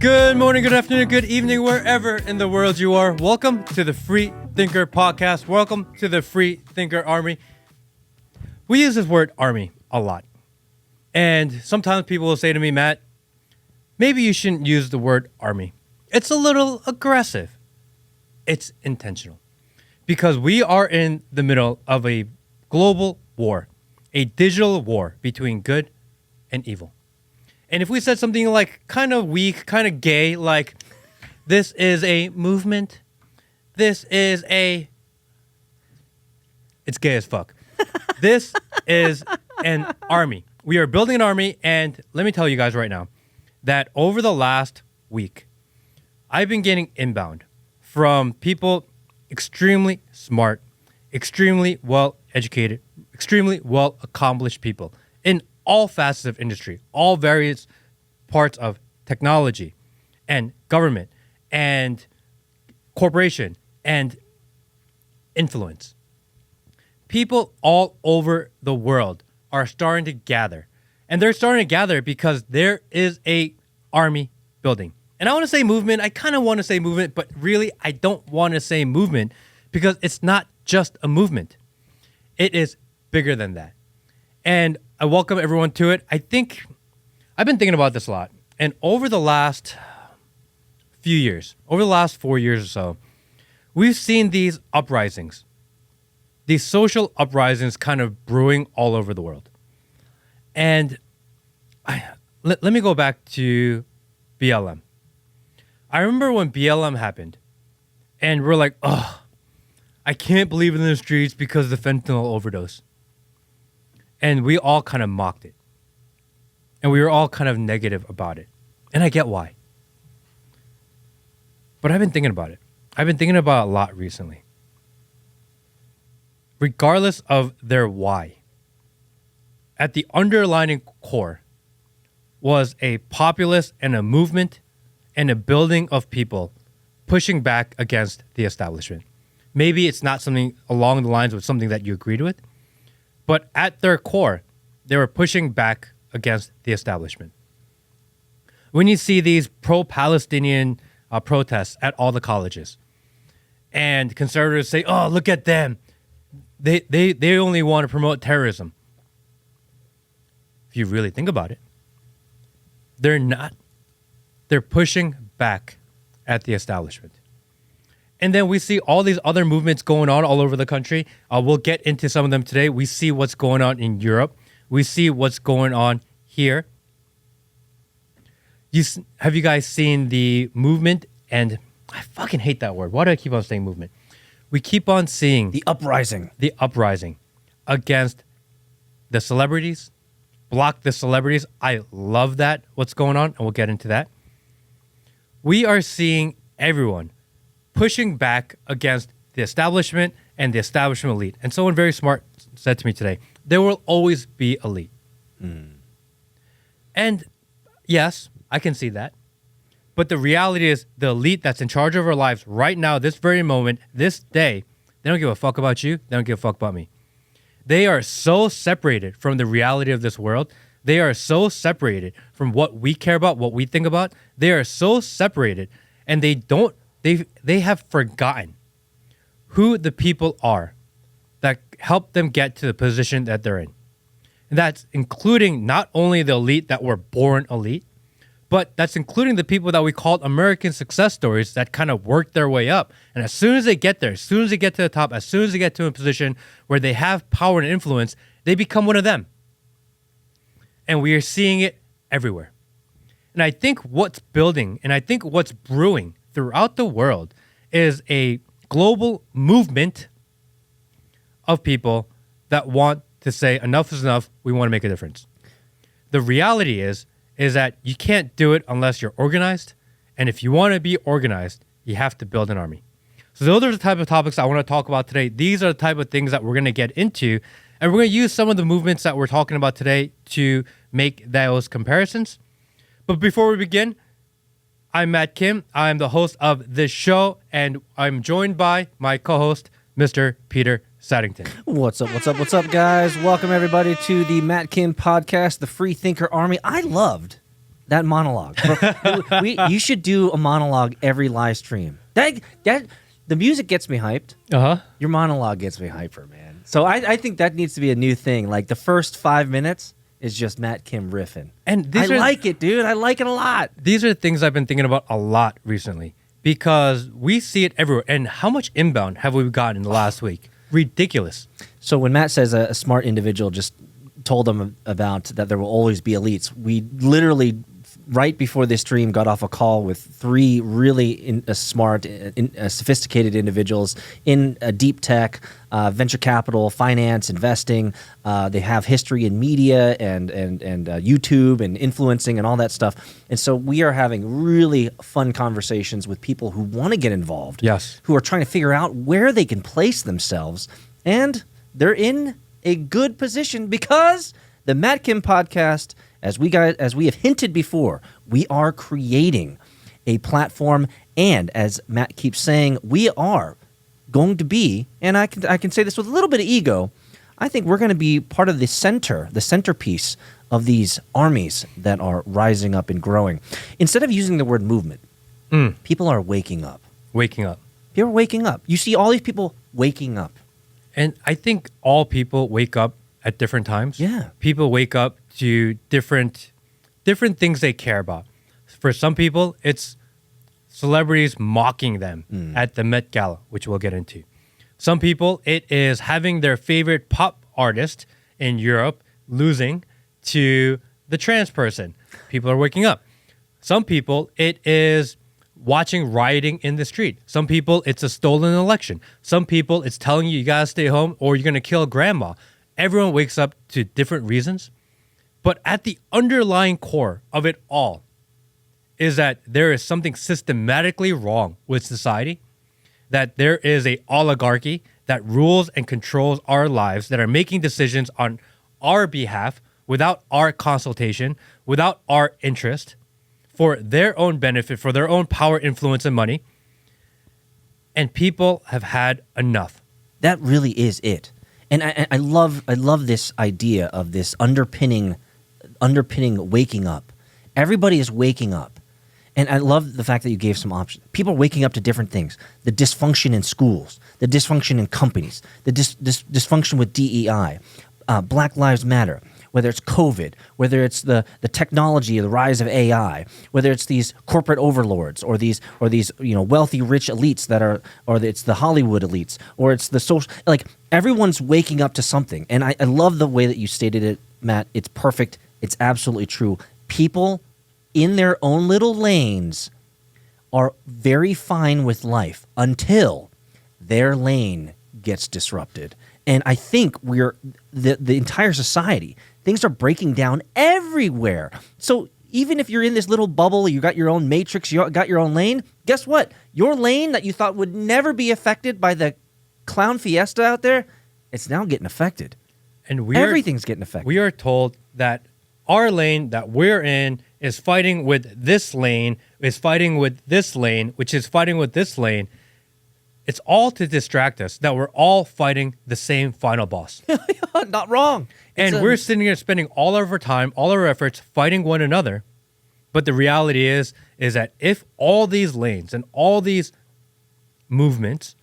Good morning, good afternoon, good evening, wherever in the world you are. Welcome to the Free Thinker podcast. Welcome to the Free Thinker Army. We use this word army a lot. And sometimes people will say to me, Matt, maybe you shouldn't use the word army. It's a little aggressive. It's intentional. Because we are in the middle of a global war, a digital war between good and evil. And if we said something like kind of weak, kind of gay, like this is a movement, it's gay as fuck. This is an army. We are building an army, and let me tell you guys right now that over the last week, I've been getting inbound from people extremely smart, extremely well-educated, extremely well-accomplished people in all facets of industry, all various parts of technology and government and corporation and influence. People all over the world are starting to gather. And they're starting to gather because there is a army building. And I want to say movement. I kind of want to say movement, but really I don't want to say movement because it's not just a movement. It is bigger than that. And I welcome everyone to it. I've been thinking about this a lot. And over the last few years, over the last 4 years or so, we've seen these uprisings, these social uprisings kind of brewing all over the world. And let me go back to BLM. I remember when BLM happened, and we're like, oh, I can't believe in the streets because of the fentanyl overdose. And we all kind of mocked it. And we were all kind of negative about it. And I get why. But I've been thinking about it. I've been thinking about it a lot recently. Regardless of their why, at the underlying core was a populace and a movement and a building of people pushing back against the establishment. Maybe it's not something along the lines of something that you agreed with, but at their core, they were pushing back against the establishment. When you see these pro-Palestinian protests at all the colleges, and conservatives say, oh, look at them. They only want to promote terrorism. If you really think about it, they're not. They're pushing back at the establishment. And then we see all these other movements going on all over the country. We'll get into some of them today. We see what's going on in Europe. We see what's going on here. Have you guys seen the movement? And I fucking hate that word. Why do I keep on saying movement? We keep on seeing the uprising against the celebrities, block the celebrities. I love that, what's going on, and we'll get into that. We are seeing everyone pushing back against the establishment and the establishment elite. And someone very smart said to me today, there will always be elite. And yes, I can see that. But the reality is the elite that's in charge of our lives right now, this very moment, this day, they don't give a fuck about you. They don't give a fuck about me. They are so separated from the reality of this world. They are so separated from what we care about, what we think about. They are so separated, and they have forgotten who the people are that help them get to the position that they're in. And that's including not only the elite that were born elite, but that's including the people that we called American success stories that kind of worked their way up. And as soon as they get there, as soon as they get to the top, as soon as they get to a position where they have power and influence, they become one of them. And we are seeing it everywhere. And I think what's building and I think what's brewing throughout the world is a global movement of people that want to say enough is enough, we want to make a difference. The reality is that you can't do it unless you're organized. And if you want to be organized, you have to build an army. So those are the type of topics I want to talk about today. These are the type of things that we're going to get into. And we're going to use some of the movements that we're talking about today to make those comparisons. But before we begin, I'm Matt Kim. I'm the host of this show, and I'm joined by my co-host, Mr. Peter Saddington. What's up, guys? Welcome, everybody, to the Matt Kim podcast, the Free Thinker Army. I loved That monologue. You should do a monologue every live stream. The music gets me hyped. Your monologue gets me hyper, man. So I think that needs to be a new thing. Like the first 5 minutes is just Matt Kim riffing. And I like it, dude. I like it a lot. These are the things I've been thinking about a lot recently because we see it everywhere. And how much inbound have we gotten in the last week? Ridiculous. So when Matt says a smart individual just told them about that there will always be elites, we literally right before this stream got off a call with three really smart, sophisticated individuals in deep tech, venture capital, finance, investing. They have history in media and YouTube and influencing and all that stuff. And so we are having really fun conversations with people who want to get involved. Yes. Who are trying to figure out where they can place themselves. And they're in a good position because the Matt Kim podcast, as we have hinted before, we are creating a platform, and as Matt keeps saying, we are going to be, and I can say this with a little bit of ego, I think we're going to be part of the centerpiece of these armies that are rising up and growing. Instead of using the word movement, people are waking up. Waking up. People are waking up. You see all these people waking up. And I think all people wake up at different times. Yeah. People wake up to different things they care about. For some people, it's celebrities mocking them at the Met Gala, which we'll get into. Some people, it is having their favorite pop artist in Europe losing to the trans person. People are waking up. Some people, it is watching rioting in the street. Some people, it's a stolen election. Some people, it's telling you gotta stay home or you're gonna kill grandma. Everyone wakes up to different reasons. But at the underlying core of it all is that there is something systematically wrong with society, that there is a oligarchy that rules and controls our lives, that are making decisions on our behalf without our consultation, without our interest, for their own benefit, for their own power, influence, and money. And people have had enough. That really is it. And I love this idea of this underpinning waking up. Everybody is waking up. And I love the fact that you gave some options. People are waking up to different things. The dysfunction in schools, the dysfunction in companies, the dysfunction with DEI, Black Lives Matter, whether it's COVID, whether it's the technology, the rise of AI, whether it's these corporate overlords or these wealthy, rich elites or it's the Hollywood elites, or it's the social, like everyone's waking up to something. And I love the way that you stated it, Matt. It's perfect. It's absolutely true. People in their own little lanes are very fine with life until their lane gets disrupted. And I think we're the entire society, things are breaking down everywhere. So even if you're in this little bubble, you got your own matrix, you got your own lane, guess what? Your lane that you thought would never be affected by the clown fiesta out there, it's now getting affected. And everything's getting affected. We are told that our lane that we're in is fighting with this lane, is fighting with this lane, which is fighting with this lane. It's all to distract us that we're all fighting the same final boss. Not wrong. And we're sitting here spending all of our time, all our efforts fighting one another. But the reality is that if all these lanes and all these movements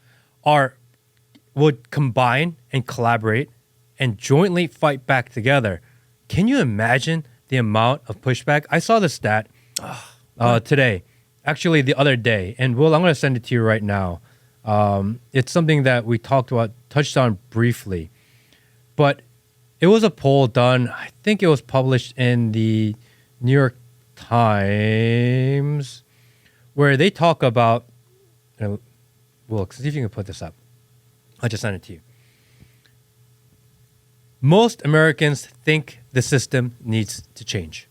would combine and collaborate and jointly fight back together, can you imagine the amount of pushback? I saw the stat today, actually the other day, and Will, I'm going to send it to you right now. It's something that we touched on briefly, but it was a poll done. I think it was published in the New York Times, where they talk about. Will, see if you can put this up. I just sent it to you. Most Americans think the system needs to change.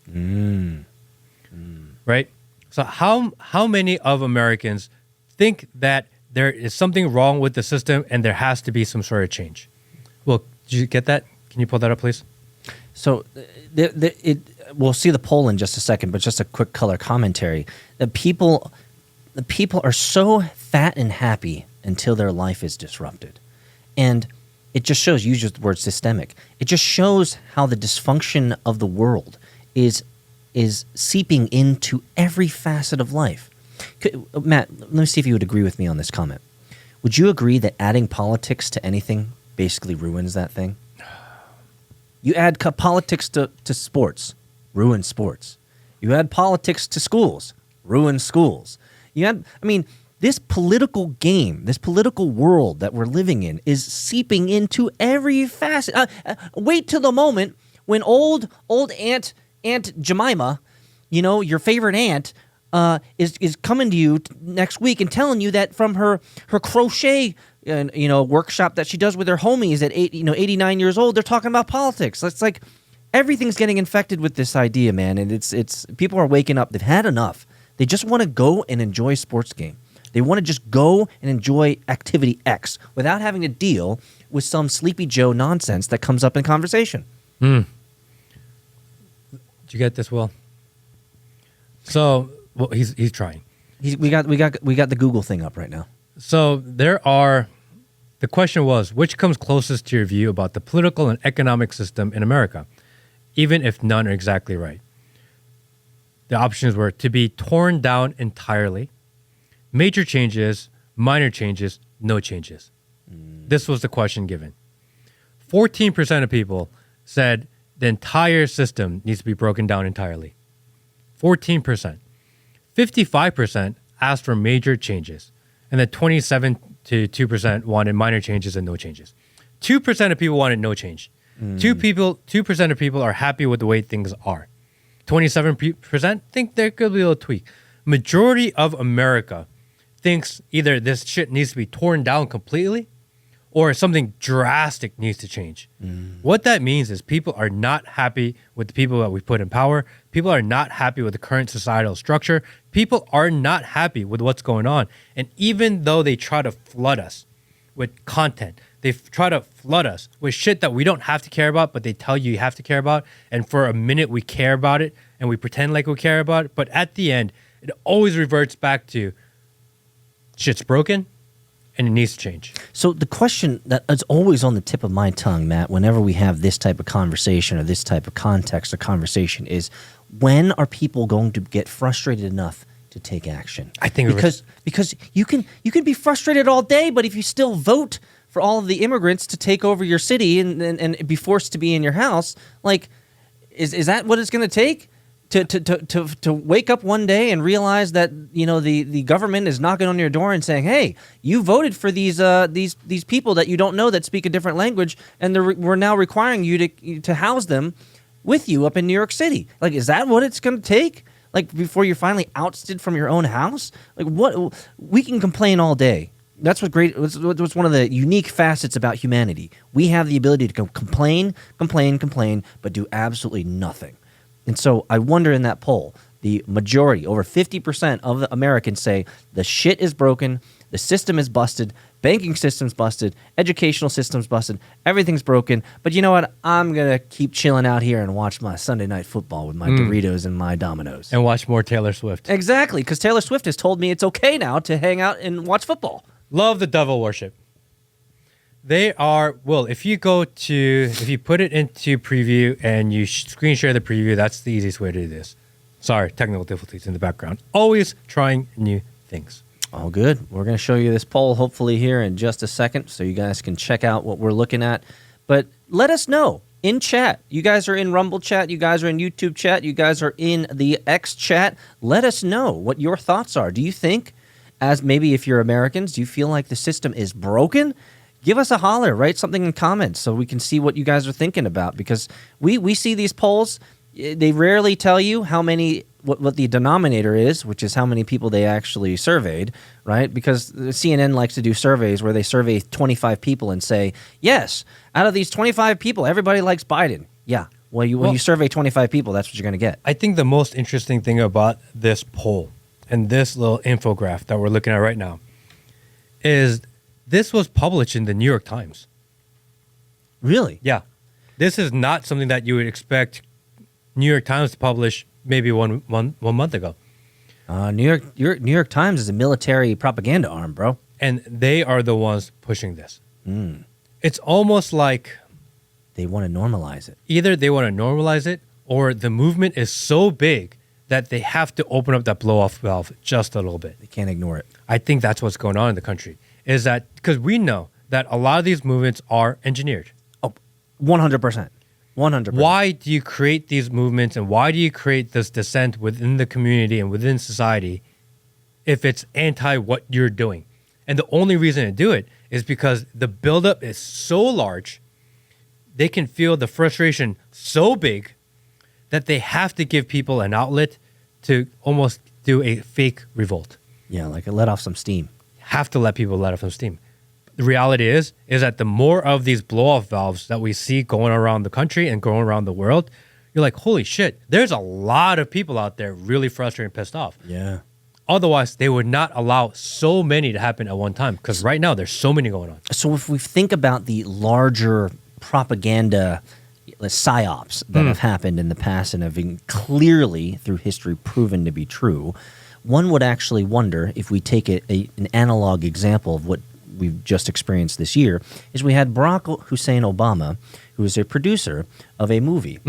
Right? So how many of Americans think that there is something wrong with the system and there has to be some sort of change? Well, did you get that? Can you pull that up, please? So we'll see the poll in just a second, but just a quick color commentary. The people are so fat and happy until their life is disrupted. And it just shows, you used the word systemic. It just shows how the dysfunction of the world is is seeping into every facet of life. Matt, let me see if you would agree with me on this comment. Would you agree that adding politics to anything basically ruins that thing? You add politics to sports, ruin sports. You add politics to schools, ruin schools. This political game, this political world that we're living in is seeping into every facet. Wait till the moment when old Aunt Jemima, your favorite aunt, is coming to you next week and telling you that from her crochet workshop that she does with her homies at 89 years old, they're talking about politics. It's like everything's getting infected with this idea, man, and it's people are waking up. They've had enough. They just want to go and enjoy a sports game. They want to just go and enjoy activity X without having to deal with some Sleepy Joe nonsense that comes up in conversation. Did you get this, Will? So, well, he's trying. We got the Google thing up right now. So the question was, which comes closest to your view about the political and economic system in America, even if none are exactly right? The options were to be torn down entirely, major changes, minor changes, no changes. This was the question given. 14% of people said the entire system needs to be broken down entirely. 14%. 55% asked for major changes. And then 27 to 2% wanted minor changes and no changes. 2% of people wanted no change. 2% of people are happy with the way things are. 27% think there could be a little tweak. Majority of America thinks either this shit needs to be torn down completely or something drastic needs to change. What that means is people are not happy with the people that we put in power. People are not happy with the current societal structure. People are not happy with what's going on. And even though they try to flood us with content, they try to flood us with shit that we don't have to care about, but they tell you have to care about. And for a minute we care about it and we pretend like we care about it. But at the end, it always reverts back to shit's broken and it needs to change. So the question that is always on the tip of my tongue, Matt, whenever we have this type of conversation or this type of context or conversation is, when are people going to get frustrated enough to take action? I think because you can be frustrated all day, but if you still vote for all of the immigrants to take over your city and be forced to be in your house, like, is that what it's going to take? To wake up one day and realize that the government is knocking on your door and saying, "Hey, you voted for these people that you don't know that speak a different language, and we're now requiring you to house them with you up in New York City." Like, is that what it's going to take? Like, before you're finally ousted from your own house? Like, what? We can complain all day. That's what's one of the unique facets about humanity. We have the ability to complain, but do absolutely nothing. And so I wonder, in that poll, the majority, over 50% of the Americans say the shit is broken, the system is busted, banking system's busted, educational system's busted, everything's broken. But you know what? I'm going to keep chilling out here and watch my Sunday night football with my Doritos and my Dominoes. And watch more Taylor Swift. Exactly, because Taylor Swift has told me it's okay now to hang out and watch football. Love the devil worship. They are, well, if you put it into preview and you screen share the preview, that's the easiest way to do this. Sorry, technical difficulties in the background. Always trying new things. All good. We're going to show you this poll hopefully here in just a second so you guys can check out what we're looking at. But let us know in chat. You guys are in Rumble chat. You guys are in YouTube chat. You guys are in the X chat. Let us know what your thoughts are. Do you think, as maybe if you're Americans, do you feel like the system is broken? Give us a holler. Write something in comments so we can see what you guys are thinking about, because we see these polls. They rarely tell you how many, what the denominator is, which is how many people they actually surveyed, right? Because CNN likes to do surveys where they survey 25 people and say, yes, out of these 25 people, everybody likes Biden. Yeah. When you survey 25 people, that's what you're going to get. I think the most interesting thing about this poll and this little infograph that we're looking at right now is this was published in the New York Times. Really? Yeah. This is not something that you would expect New York Times to publish maybe one month ago. New York Times is a military propaganda arm, bro. And they are the ones pushing this. It's almost like they want to normalize it. Either they want to normalize it or the movement is so big that they have to open up that blow-off valve just a little bit. They can't ignore it. I think that's what's going on in the country, is that because we know that a lot of these movements are engineered. Oh, 100%. 100%. Why do you create these movements and why do you create this dissent within the community and within society if it's anti what you're doing? And the only reason to do it is because the buildup is so large, they can feel the frustration so big that they have to give people an outlet to almost do a fake revolt. Yeah, like it let off some steam. Have to let people let off some steam. The reality is that the more of these blow-off valves that we see going around the country and going around the world, you're like, holy shit, there's a lot of people out there really frustrated and pissed off. Yeah. Otherwise, they would not allow so many to happen at one time because right now there's so many going on. So if we think about the larger propaganda psyops that have happened in the past and have been clearly through history proven to be true, one would actually wonder if we take an analog example of what we've just experienced this year, is we had Barack Hussein Obama, who is a producer of a movie.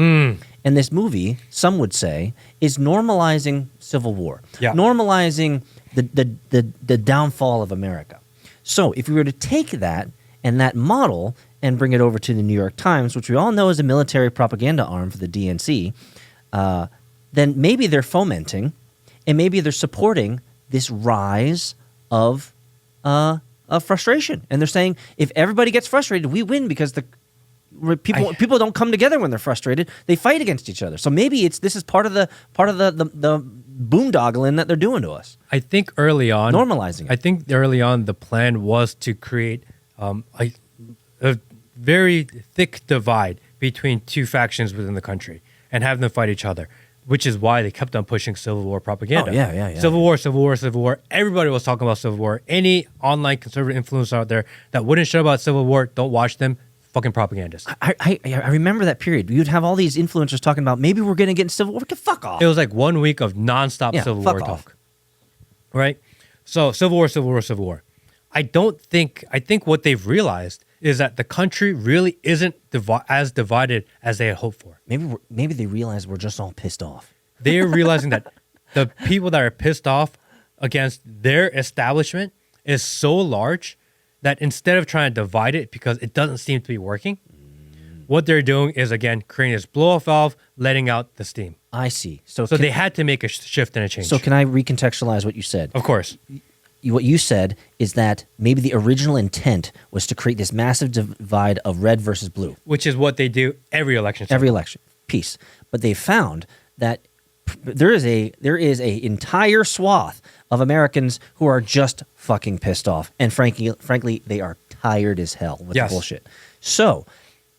And this movie, some would say, is normalizing civil war, normalizing the downfall of America. So if we were to take that and that model and bring it over to the New York Times, which we all know is a military propaganda arm for the DNC, then maybe they're fomenting and maybe they're supporting this rise of frustration. And they're saying, if everybody gets frustrated, we win because people don't come together when they're frustrated. They fight against each other. So maybe this is part of the boondoggling that they're doing to us. I think early on, normalizing it. I think early on the plan was to create a very thick divide between two factions within the country and have them fight each other, which is why they kept on pushing Civil War propaganda. Oh, yeah. Civil War, Civil War, Civil War. Everybody was talking about Civil War. Any online conservative influencer out there that wouldn't shut about Civil War, don't watch them. Fucking propagandists. I remember that period. You'd have all these influencers talking about maybe we're going to get in Civil War. Fuck off. It was like 1 week of nonstop Civil War talk. Right? So Civil War, Civil War, Civil War. I think what they've realized is that the country really isn't as divided as they had hoped for. Maybe they realize we're just all pissed off. They are realizing that the people that are pissed off against their establishment is so large that instead of trying to divide it because it doesn't seem to be working, what they're doing is, again, creating this blow-off valve, letting out the steam. I see. So they had to make a shift and a change. So can I recontextualize what you said? Of course. What you said is that maybe the original intent was to create this massive divide of red versus blue. Which is what they do every election. Every election. Peace. But they found that there is a entire swath of Americans who are just fucking pissed off. And frankly, they are tired as hell with the bullshit. So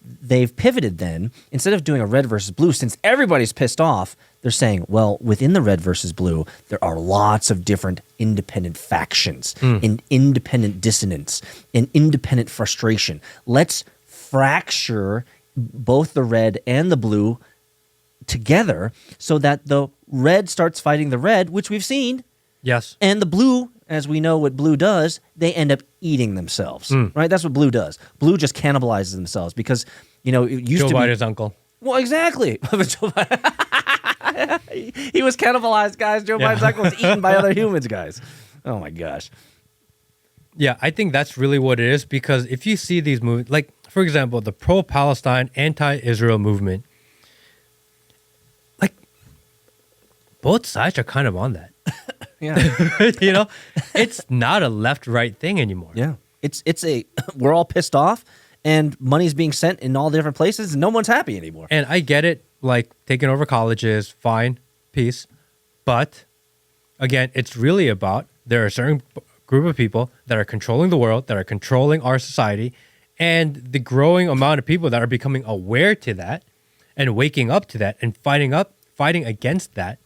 they've pivoted then. Instead of doing a red versus blue, since everybody's pissed off, they're saying, well, within the red versus blue, there are lots of different independent factions and independent dissonance and independent frustration. Let's fracture both the red and the blue together so that the red starts fighting the red, which we've seen. Yes. And the blue, as we know what blue does, they end up eating themselves, right? That's what blue does. Blue just cannibalizes themselves because, it used to be... Joe Biden's uncle. Well, exactly. He was cannibalized, guys. Joe Biden's uncle was eaten by other humans, guys. Oh, my gosh. Yeah, I think that's really what it is because if you see these movements, like, for example, the pro-Palestine, anti-Israel movement, like, both sides are kind of on that. Yeah. It's not a left-right thing anymore. Yeah. We're all pissed off and money's being sent in all different places and no one's happy anymore. And I get it, like taking over colleges, fine, peace. But again, it's really about there are a certain group of people that are controlling the world, that are controlling our society, and the growing amount of people that are becoming aware to that and waking up to that and fighting against that.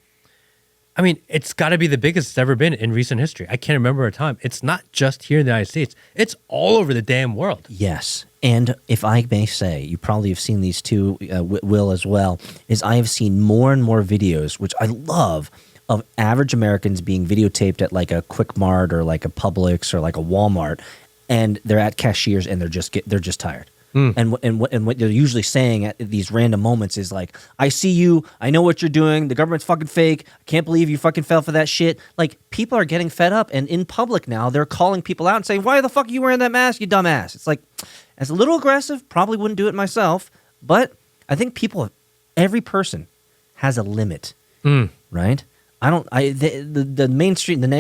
I mean, it's got to be the biggest it's ever been in recent history. I can't remember a time. It's not just here in the United States. It's all over the damn world. Yes. And if I may say, you probably have seen these too, Will, as well, is I have seen more and more videos, which I love, of average Americans being videotaped at like a Quick Mart or like a Publix or like a Walmart, and they're at cashiers and they're just tired. And what they're usually saying at these random moments is like, I see you, I know what you're doing, the government's fucking fake, I can't believe you fucking fell for that shit. Like, people are getting fed up, and in public now, they're calling people out and saying, why the fuck are you wearing that mask, you dumbass? It's like, it's a little aggressive, probably wouldn't do it myself, but I think every person has a limit, right? The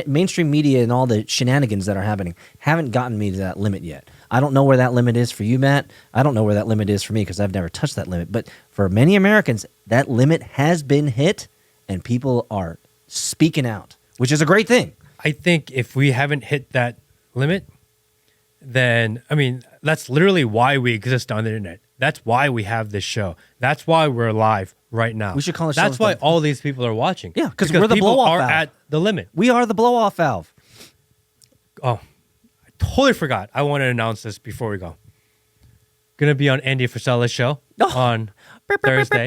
mainstream media and all the shenanigans that are happening haven't gotten me to that limit yet. I don't know where that limit is for you, Matt. I don't know where that limit is for me because I've never touched that limit. But for many Americans, that limit has been hit, and people are speaking out, which is a great thing. I think if we haven't hit that limit, then, I mean, that's literally why we exist on the internet. That's why we have this show. That's why we're live right now. We should call it. That's why all these people are watching. Yeah, because we're the people blow-off are valve. at the limit. We are the blow-off valve. Oh, I totally forgot. I want to announce this before we go. Gonna be on Andy Frisella's show on Thursday.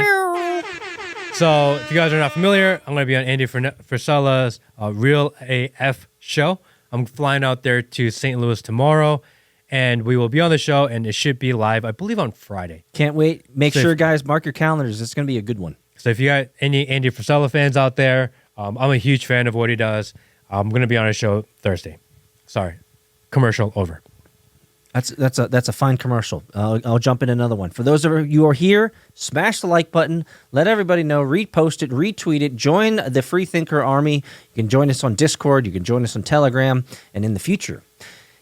So if you guys are not familiar, I'm gonna be on Andy Frisella's Real AF show. I'm flying out there to St. Louis tomorrow, and we will be on the show, and it should be live, I believe, on Friday. Can't wait. Make sure, guys, mark your calendars. It's going to be a good one. So if you got any Andy Frisella fans out there, I'm a huge fan of what he does. I'm going to be on his show Thursday. Sorry. Commercial over. That's a fine commercial. I'll jump in another one. For those of you who are here, smash the like button. Let everybody know. Repost it. Retweet it. Join the Freethinker Army. You can join us on Discord. You can join us on Telegram. And in the future,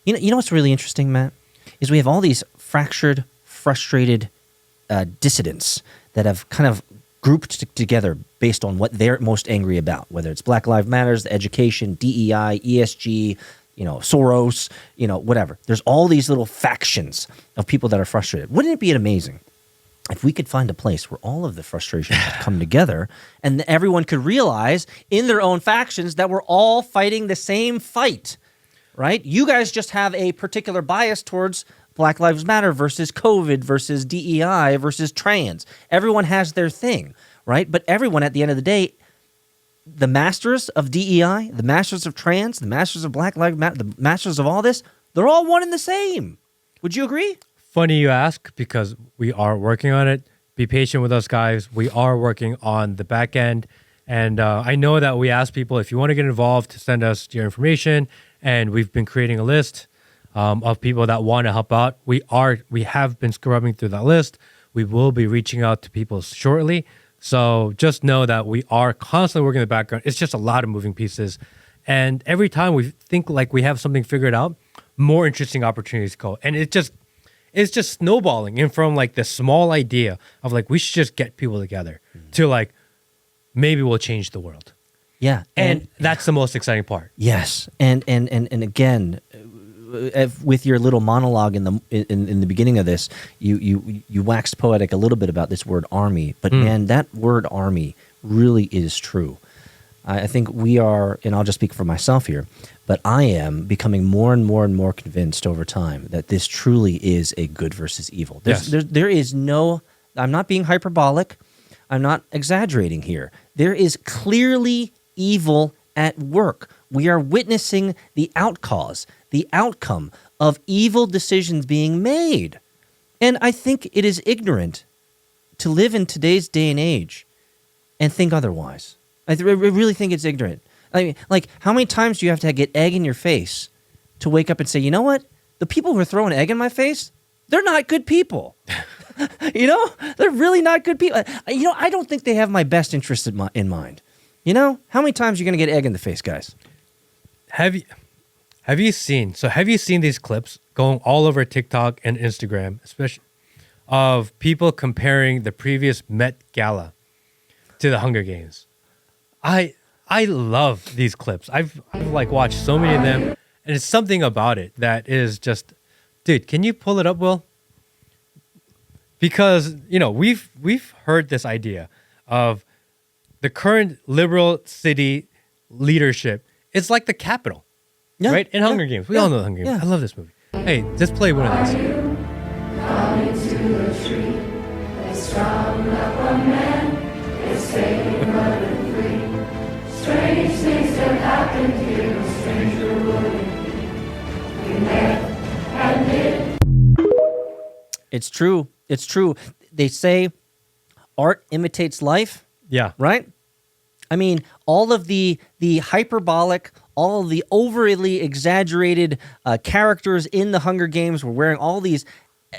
you know what's really interesting, Matt, is we have all these fractured, frustrated dissidents that have kind of grouped together based on what they're most angry about, whether it's Black Lives Matters, education, DEI, ESG, Soros, whatever. There's all these little factions of people that are frustrated. Wouldn't it be amazing if we could find a place where all of the frustrations come together and everyone could realize in their own factions that we're all fighting the same fight, right? You guys just have a particular bias towards Black Lives Matter versus COVID versus DEI versus trans. Everyone has their thing, right? But everyone at the end of the day, the masters of DEI, the masters of trans, the masters of Black Lives Matter, the masters of all this, they're all one and the same. Would you agree? Funny you ask, because we are working on it. Be patient with us, guys. We are working on the back end. And I know that we ask people, if you want to get involved, to send us your information. And we've been creating a list of people that want to help out. We have been scrubbing through that list. We will be reaching out to people shortly. So just know that we are constantly working in the background. It's just a lot of moving pieces. And every time we think like we have something figured out, more interesting opportunities go. And it's just snowballing. And from like the small idea of like, we should just get people together to like, maybe we'll change the world. Yeah. And that's the most exciting part. Yes. And again, with your little monologue in the beginning of this, you waxed poetic a little bit about this word army, but man, that word army really is true. I think we are, and I'll just speak for myself here, but I am becoming more and more and more convinced over time that this truly is a good versus evil. There is no, I'm not being hyperbolic, I'm not exaggerating here. There is clearly evil at work. We are witnessing the outcome of evil decisions being made. And I think it is ignorant to live in today's day and age and think otherwise. I really think it's ignorant. I mean, like, how many times do you have to get egg in your face to wake up and say, you know what? The people who are throwing egg in my face, they're not good people. They're really not good people. I don't think they have my best interest in mind. How many times are you going to get egg in the face, guys? Have you seen these clips going all over TikTok and Instagram, especially of people comparing the previous Met Gala to the Hunger Games? I love these clips. I've like watched so many of them, and it's something about it that is just, dude, can you pull it up, Will? Because, we've heard this idea of the current liberal city leadership. It's like the Capitol, right? In Hunger Games. We all know the Hunger Games. I love this movie. Hey, just play one of these. Coming to the street, they strung up a man, they say running free. Strange things have happened here, no stranger would it be. We met and did. It's true. It's true. They say art imitates life, Yeah. right? I mean, all of the hyperbolic, all of the overly exaggerated characters in the Hunger Games were wearing all these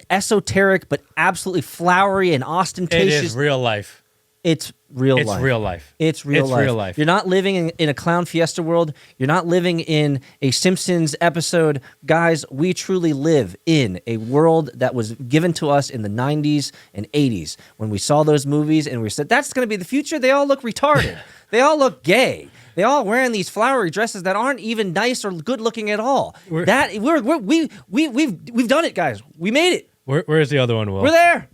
esoteric but absolutely flowery and It ostentatious. is real life. It's real It's life. real life. It's real It's life. real life. You're not living in a clown fiesta world. You're not living in a Simpsons episode. Guys, we truly live in a world that was given to us in the 90s and 80s when we saw those movies and we said, that's going to be the future. They all look retarded. They all look gay. They all wearing these flowery dresses that aren't even nice or good looking at all. We've done it, guys. We made it. Where's the other one, Will? We're there.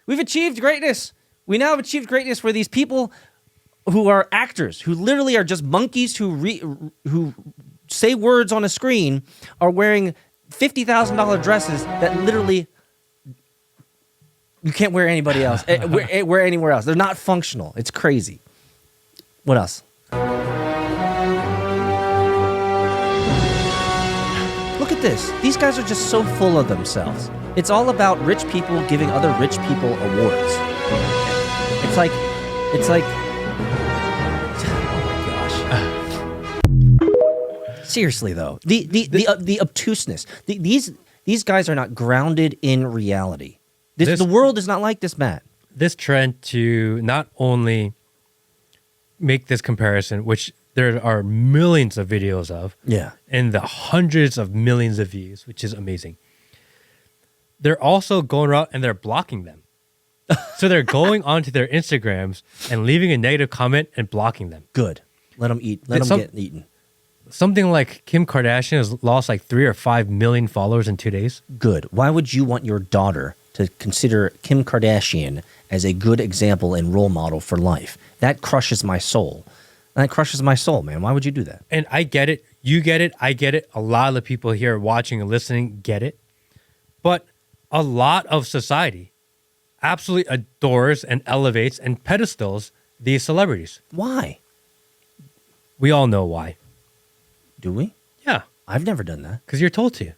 We've achieved greatness. We now have achieved greatness where these people who are actors, who literally are just monkeys who say words on a screen, are wearing $50,000 dresses that literally you can't wear anybody else, wear anywhere else. They're not functional. It's crazy. What else? Look at this. These guys are just so full of themselves. It's all about rich people giving other rich people awards. It's like, oh my gosh. Seriously though, the obtuseness. These guys are not grounded in reality. The world is not like this, Matt. This trend to not only make this comparison, which there are millions of videos of, Yeah, and the hundreds of millions of views, which is amazing. They're also going around and they're blocking them. So they're going onto their Instagrams and leaving a negative comment and blocking them. good. Let them eat. Let them get eaten. Something like Kim Kardashian has lost like 3 or 5 million followers in 2 days. Good. Why would you want your daughter to consider Kim Kardashian as a good example and role model for life? That crushes my soul. That crushes my soul, man. Why would you do that? And I get it. You get it. I get it. A lot of the people here watching and listening get it. But a lot of society absolutely adores and elevates and pedestals these celebrities. Why? We all know why. Do we? Yeah, I've never done that. because you're told to.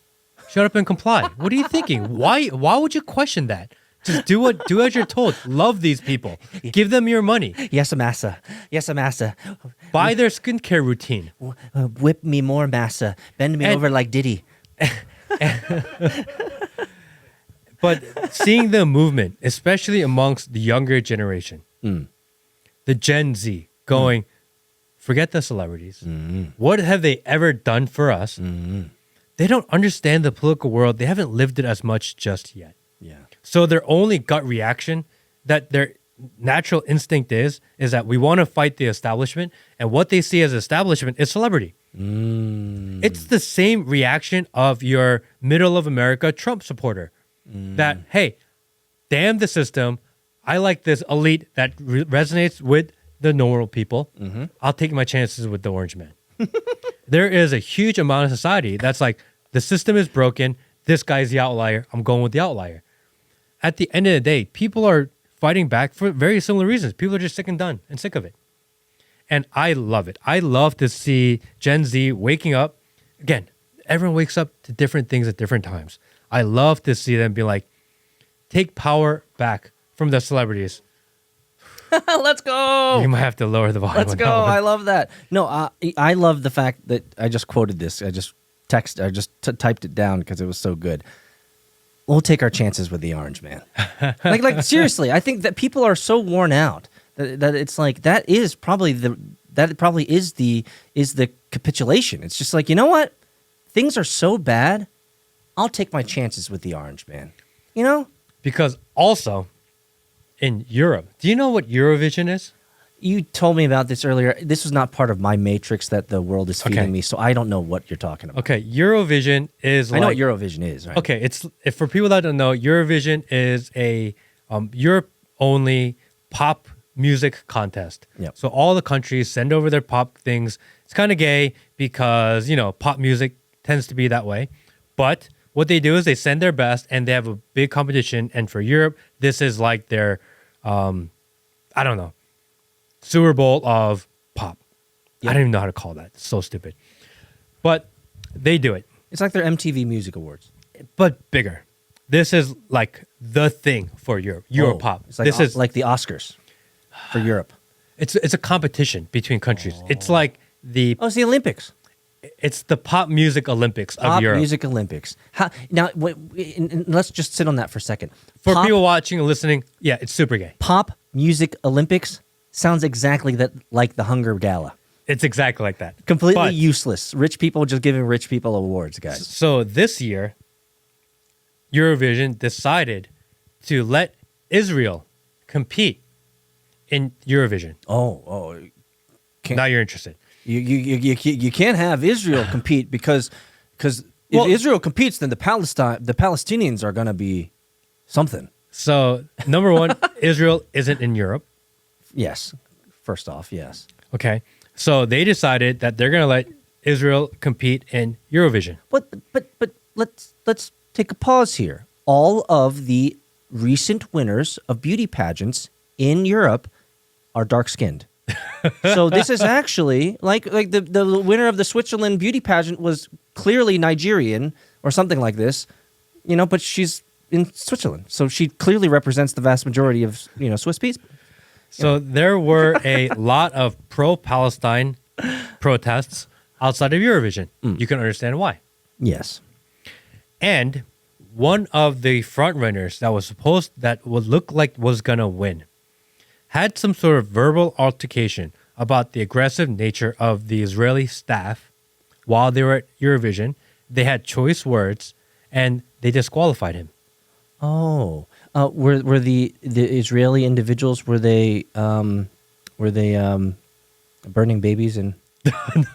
Shut up and comply. What are you thinking? Why would you question that? Just do as you're told. Love these people. Give them your money. Yes, massa. Yes, massa. Buy their skincare routine. Whip me more, massa. Bend me And- over like Diddy. But seeing the movement, especially amongst the younger generation, the Gen Z, going, forget the celebrities. What have they ever done for us? They don't understand the political world. They haven't lived it as much just yet. Yeah. So their only gut reaction, that their natural instinct is that we want to fight the establishment, and what they see as establishment is celebrity. It's the same reaction of your middle of America Trump supporter. That, hey, damn the system. I like this elite that resonates with the normal people. I'll take my chances with the orange man. There is a huge amount of society that's like, the system is broken. This guy's the outlier. I'm going with the outlier. At the end of the day, people are fighting back for very similar reasons. People are just sick and done and sick of it. And I love it. I love to see Gen Z waking up. Again, everyone wakes up to different things at different times. I love to see them be like, take power back from the celebrities. Let's go. You might have to lower the volume. Let's on go. that one. I love that. No, I love the fact that I just quoted this. I just typed it down because it was so good. We'll take our chances with the orange man. like seriously, I think that people are so worn out that it's like that probably is the capitulation. It's just like, you know what? Things are so bad. I'll take my chances with the orange man. You know? Because also in Europe, do you know what Eurovision is? You told me about this earlier. This was not part of my matrix that the world is feeding Okay. me, so I don't know what you're talking about. Okay, Eurovision is I know like, what Eurovision is, right? okay, it's if for people that don't know, Eurovision is a Europe only pop music contest. Yep. So all the countries send over their pop things. It's kind of gay because, pop music tends to be that way. But what they do is they send their best and they have a big competition. And for Europe, this is like their, I don't know, Super Bowl of pop. Yep. I don't even know how to call that. It's so stupid. But they do it. It's like their MTV Music Awards. But bigger. This is like the thing for Europe. Europop. It's like, This is like the Oscars for Europe. it's a competition between countries. It's like It's the Olympics. it's the pop music Olympics of Pop Europe. music Olympics. Now, and let's just sit on that for a second. For Pop- people watching and listening, yeah, it's super gay. Pop Music Olympics sounds exactly like the Hunger Gala. It's exactly like that. Completely But- useless. Rich people just giving rich people awards, guys. So this year, Eurovision decided to let Israel compete in Eurovision. Oh, Now you're interested. you can't have Israel compete because if Well- Israel competes, then the Palestinians are gonna be something. So number one, Israel isn't in Europe. Yes, first off, yes. Okay. So they decided that they're going to let Israel compete in Eurovision. But let's take a pause here. All of the recent winners of beauty pageants in Europe are dark skinned. So this is actually like the winner of the Switzerland beauty pageant was clearly Nigerian or something like this, but she's in Switzerland. So she clearly represents the vast majority of, Swiss people. So there were a lot of pro-Palestine protests outside of Eurovision. You can understand why. Yes. And one of the front runners that would look like was going to win had some sort of verbal altercation about the aggressive nature of the Israeli staff while they were at Eurovision. They had choice words and they disqualified him. Oh, were the Israeli individuals burning babies and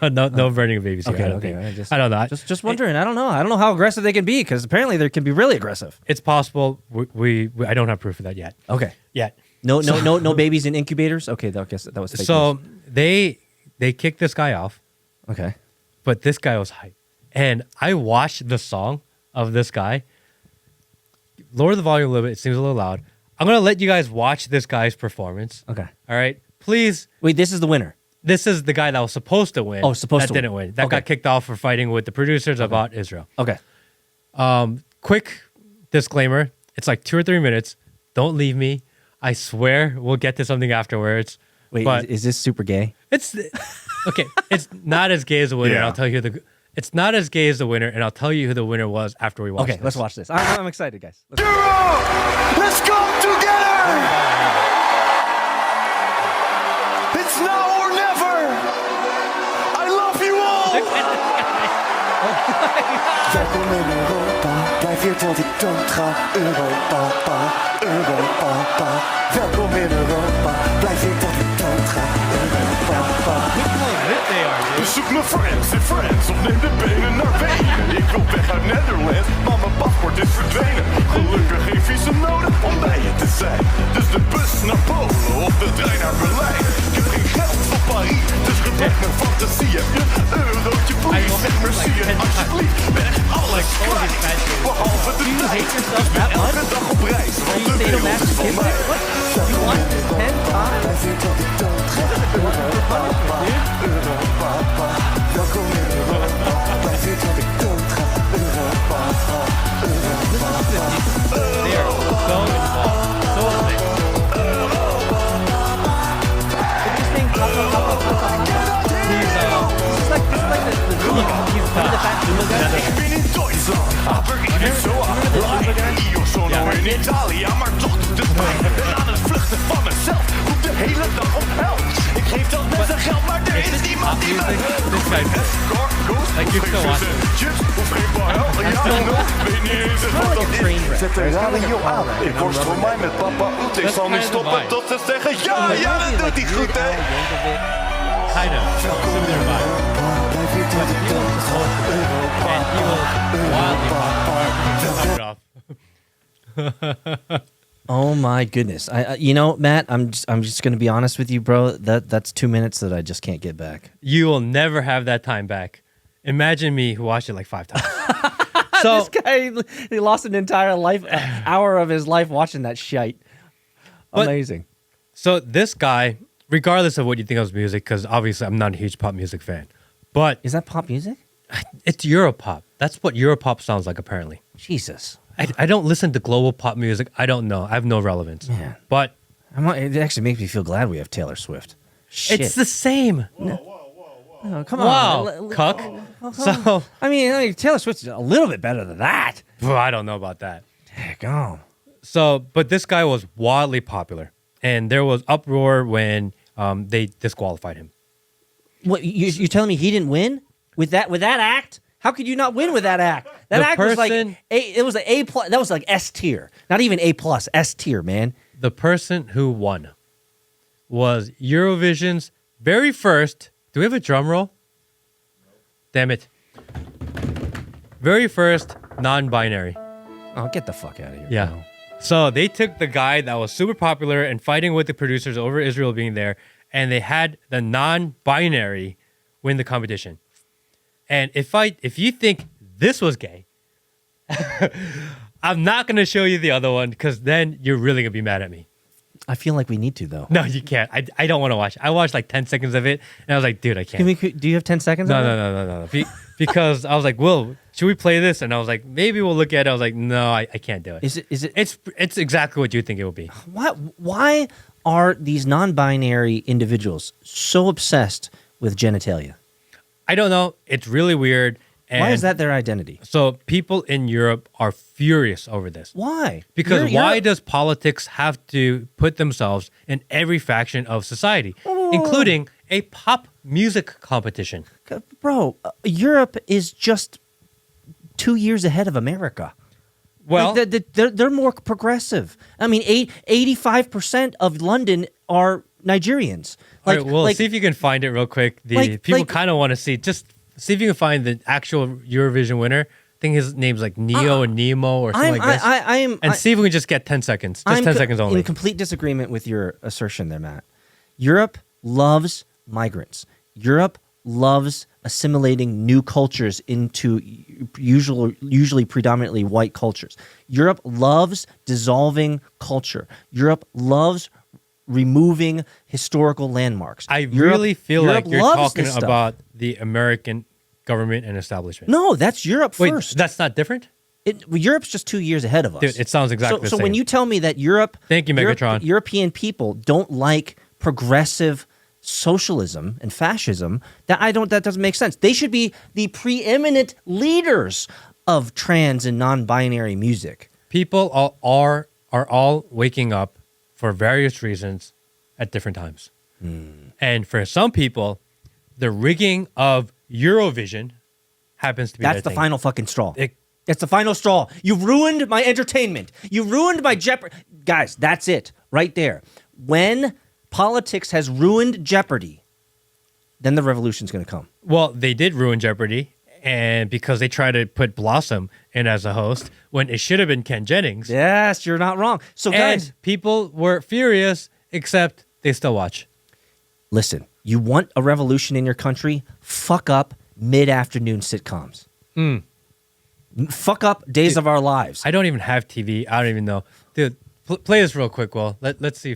no burning of babies here. okay, I don't okay. think. I don't know. Just wondering. I don't know how aggressive they can be because apparently they can be really aggressive. It's possible. We I don't have proof of that yet. Okay. Yet. No babies in incubators. Okay, I guess that was fake So news. they kicked this guy off, Okay. but this guy was hype, and I watched the song of this guy. Lower the volume a little bit. It seems a little loud. I'm gonna let you guys watch this guy's performance. Okay. All right, please. Wait, this is the winner. This is the guy that was supposed to win. Oh, supposed that to didn't win. win. That Okay. got kicked off for fighting with the producers about Israel. Okay. Quick disclaimer: it's like 2 or 3 minutes. Don't leave me. I swear we'll get to something afterwards. Wait, but is this super gay? it's okay. It's not as gay as the winner. Yeah. I'll tell you It's not as gay as the winner, and I'll tell you who the winner was after we watch. Okay, this. let's watch this. I'm excited, guys. Europe! Let's come together! It's now or never! I love you all! Welkom in Europa, blijf hier tot ik doodga. Europa, Europa. Welkom in Europa, blijf hier tot ik doodga. Europa. Bezoek mijn friends en friends of neem de benen naar Wenen. Ik wil weg uit Netherlands, maar mijn paspoort is verdwenen. Gelukkig geen visum nodig om bij je te zijn. Dus de bus naar Polen of de trein naar Berlijn. Ik heb geen geld voor Parijs, dus gebruik mijn fantasie. Heb je een eurotje please, zeg merci en alsjeblieft. Weg alles kwijt, behalve de tijd. Dus ben elke dag op reis, want de wereld is van mij. Blijf hier tot ik doodga. Europa. Welkom in Europa, blijf hier tot ik doodga. Europa. Ik ben in Duitsland, aber ik ben zo allein. Io sono in Italië, maar toch doet het pijn. Ben aan het vluchten van mezelf, roep de hele dag om help. Ik geef dat mensen geld, maar er is niemand die me helpt. This guy. Escort, ghost, Like, you still watch it. chips, of geen barhel. Ja, weet niet eens wat dat is. Zet de radio aan, ik worstel mij met papa Oet. Ik zal niet stoppen tot ze zeggen, ja, dat doet hij goed, hè. Kind of. Similar vibe. Blijf hier tot ik doodga. And he was wildly off. Oh my goodness! Matt, I'm just gonna be honest with you, bro. That's 2 minutes that I just can't get back. You will never have that time back. Imagine me who watched it like 5 times. So This guy, he lost an entire hour of his life watching that shite. But- Amazing. So this guy, regardless of what you think of his music, because obviously I'm not a huge pop music fan, but Is that pop music? it's Europop. That's what Europop sounds like, apparently. Jesus. I don't listen to global pop music. I don't know. I have no relevance. Man. But It actually makes me feel glad we have Taylor Swift. Shit. it's the same. Oh, come Wow, on. cuck. So, I mean, Taylor Swift's a little bit better than that. well, I don't know about that. Heck on. So, but this guy was wildly popular, and there was uproar when they disqualified him. What you telling me he didn't win with that act? How could you not win with that act? That The act was like person- it was an A plus. That was like S tier, not even A plus. S tier, man. The person who won was Eurovision's very first. Do we have a drum roll? Damn it. Very first non-binary. Oh, get the fuck out of here. Yeah. bro. So they took the guy that was super popular and fighting with the producers over Israel being there, and they had the non-binary win the competition. And if you think this was gay, I'm not gonna show you the other one because then you're really gonna be mad at me. I feel like we need to though. No, you can't. I don't want to watch. I watched like 10 seconds of it, and I was like, dude, I can't. Do you have 10 seconds? No, on no, it? no, no, no. Because I was like, Will, should we play this? And I was like, maybe we'll look at it. I was like, no, I can't do it. Is it? It's exactly what you think it will be. Why are these non-binary individuals so obsessed with genitalia? I don't know. It's really weird. And Why is that their identity? So people in Europe are furious over this. Why? Because You're- why does politics have to put themselves in every faction of society, including a pop music competition? Bro, Europe is just 2 years ahead of America. Well, Like, they're more progressive. I mean, 85% of London are Nigerians. all right, well, see if you can find it real quick. People like- kind of want to see. Just see if you can find the actual Eurovision winner. I think his name's like Neo or Nemo or something like this. And see if we can just get 10 seconds. Just 10 seconds only. in complete disagreement with your assertion there, Matt. Europe loves migrants. Europe loves assimilating new cultures into usually predominantly white cultures. Europe loves dissolving culture. Europe loves removing historical landmarks. I Europe- really feel Europe like you're loves talking this stuff. about the American government and establishment. No, that's Europe Wait, first. that's not different? Europe's just 2 years ahead of us. Dude, it sounds exactly the So when same. you tell me that Thank you, Megatron. European people don't like progressive socialism and fascism, that doesn't make sense. They should be the preeminent leaders of trans and non-binary music. People are all waking up for various reasons at different times. And for some people, the rigging of Eurovision happens to be That's their the thing. final fucking straw. It- That's the final straw. You've ruined my entertainment. You ruined my Jeopardy. Guys, that's it right there. When politics has ruined Jeopardy, then the revolution's going to come. Well, they did ruin Jeopardy, and because they tried to put Blossom in as a host when it should have been Ken Jennings. Yes, you're not wrong. So, guys, And people were furious, except they still watch. listen, you want a revolution in your country? Fuck up mid-afternoon sitcoms. Fuck up Days of Our Lives. I don't even have TV. I don't even know. Dude, play this real quick, Will. Let's see.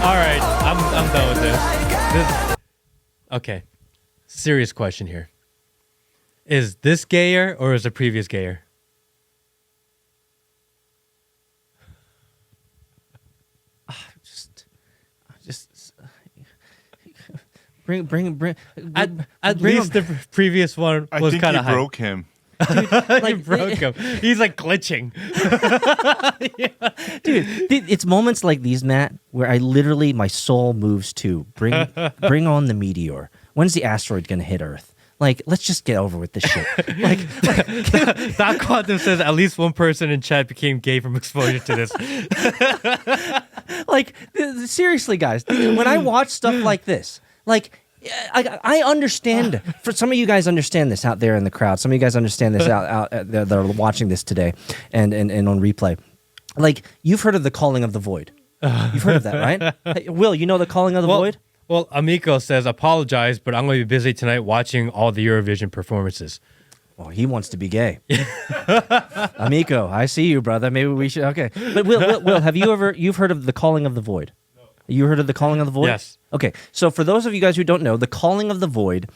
All right, I'm done with this. Okay, serious question here. Is this gayer or is the previous gayer? Just bring. At least the previous one I was think kind you of high. broke him. You broke him. He's like glitching. Dude, it's moments like these, Matt, where I literally my soul moves to bring on the meteor. When's the asteroid gonna hit Earth? Like, let's just get over with this shit. Like Doc Quantum says at least one person in chat became gay from exposure to this. seriously, guys, when I watch stuff like this, like I understand. For some of you guys understand this out there in the crowd. Some of you guys understand this out that are watching this today and on replay. Like, you've heard of the calling of the void. You've heard of that, right? Hey, Will, you know the calling of the void? Well, Amico says, apologize, but I'm going to be busy tonight watching all the Eurovision performances. Oh, he wants to be gay. Amico, I see you, brother. Maybe we should. Okay, but Will, have you've heard of the calling of the void? No. You heard of the calling of the void? Yes. Okay, so for those of you guys who don't know, the calling of the void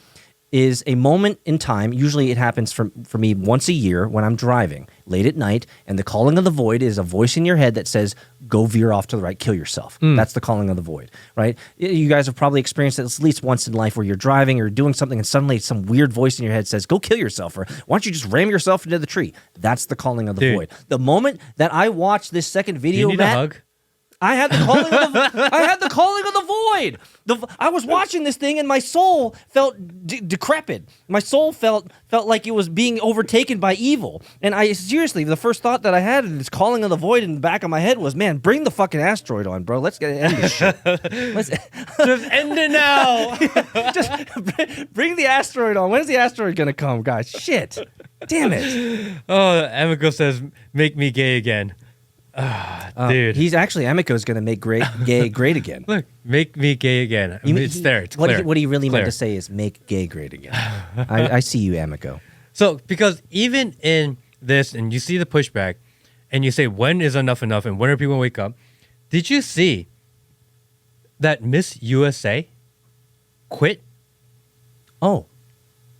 is a moment in time. Usually, it happens for me once a year when I'm driving late at night, and the calling of the void is a voice in your head that says, "Go veer off to the right, kill yourself." That's the calling of the void, right? You guys have probably experienced it at least once in life, where you're driving or doing something, and suddenly some weird voice in your head says, "Go kill yourself," or "Why don't you just ram yourself into the tree?" That's the calling of the void. The moment that I watched this second video, Do you need Matt, a hug? I had the calling of the void. I was watching this thing, and my soul felt decrepit. My soul felt like it was being overtaken by evil. And I seriously, the first thought that I had in this calling of the void in the back of my head was, "Man, bring the fucking asteroid on, bro. Let's get end this shit. Just end it now. Just bring the asteroid on. When's the asteroid gonna come, guys? Shit, damn it." Oh, Amico says, make me gay again. Dude. He's actually Amico's gonna make gay great again. Look, make me gay again. It's there. It's clear. What he really Clear. meant to say is make gay great again. I see you, Amico. So, because even in this, and you see the pushback, and you say, when is enough enough, and when are people going to wake up? Did you see that Miss USA quit? Oh,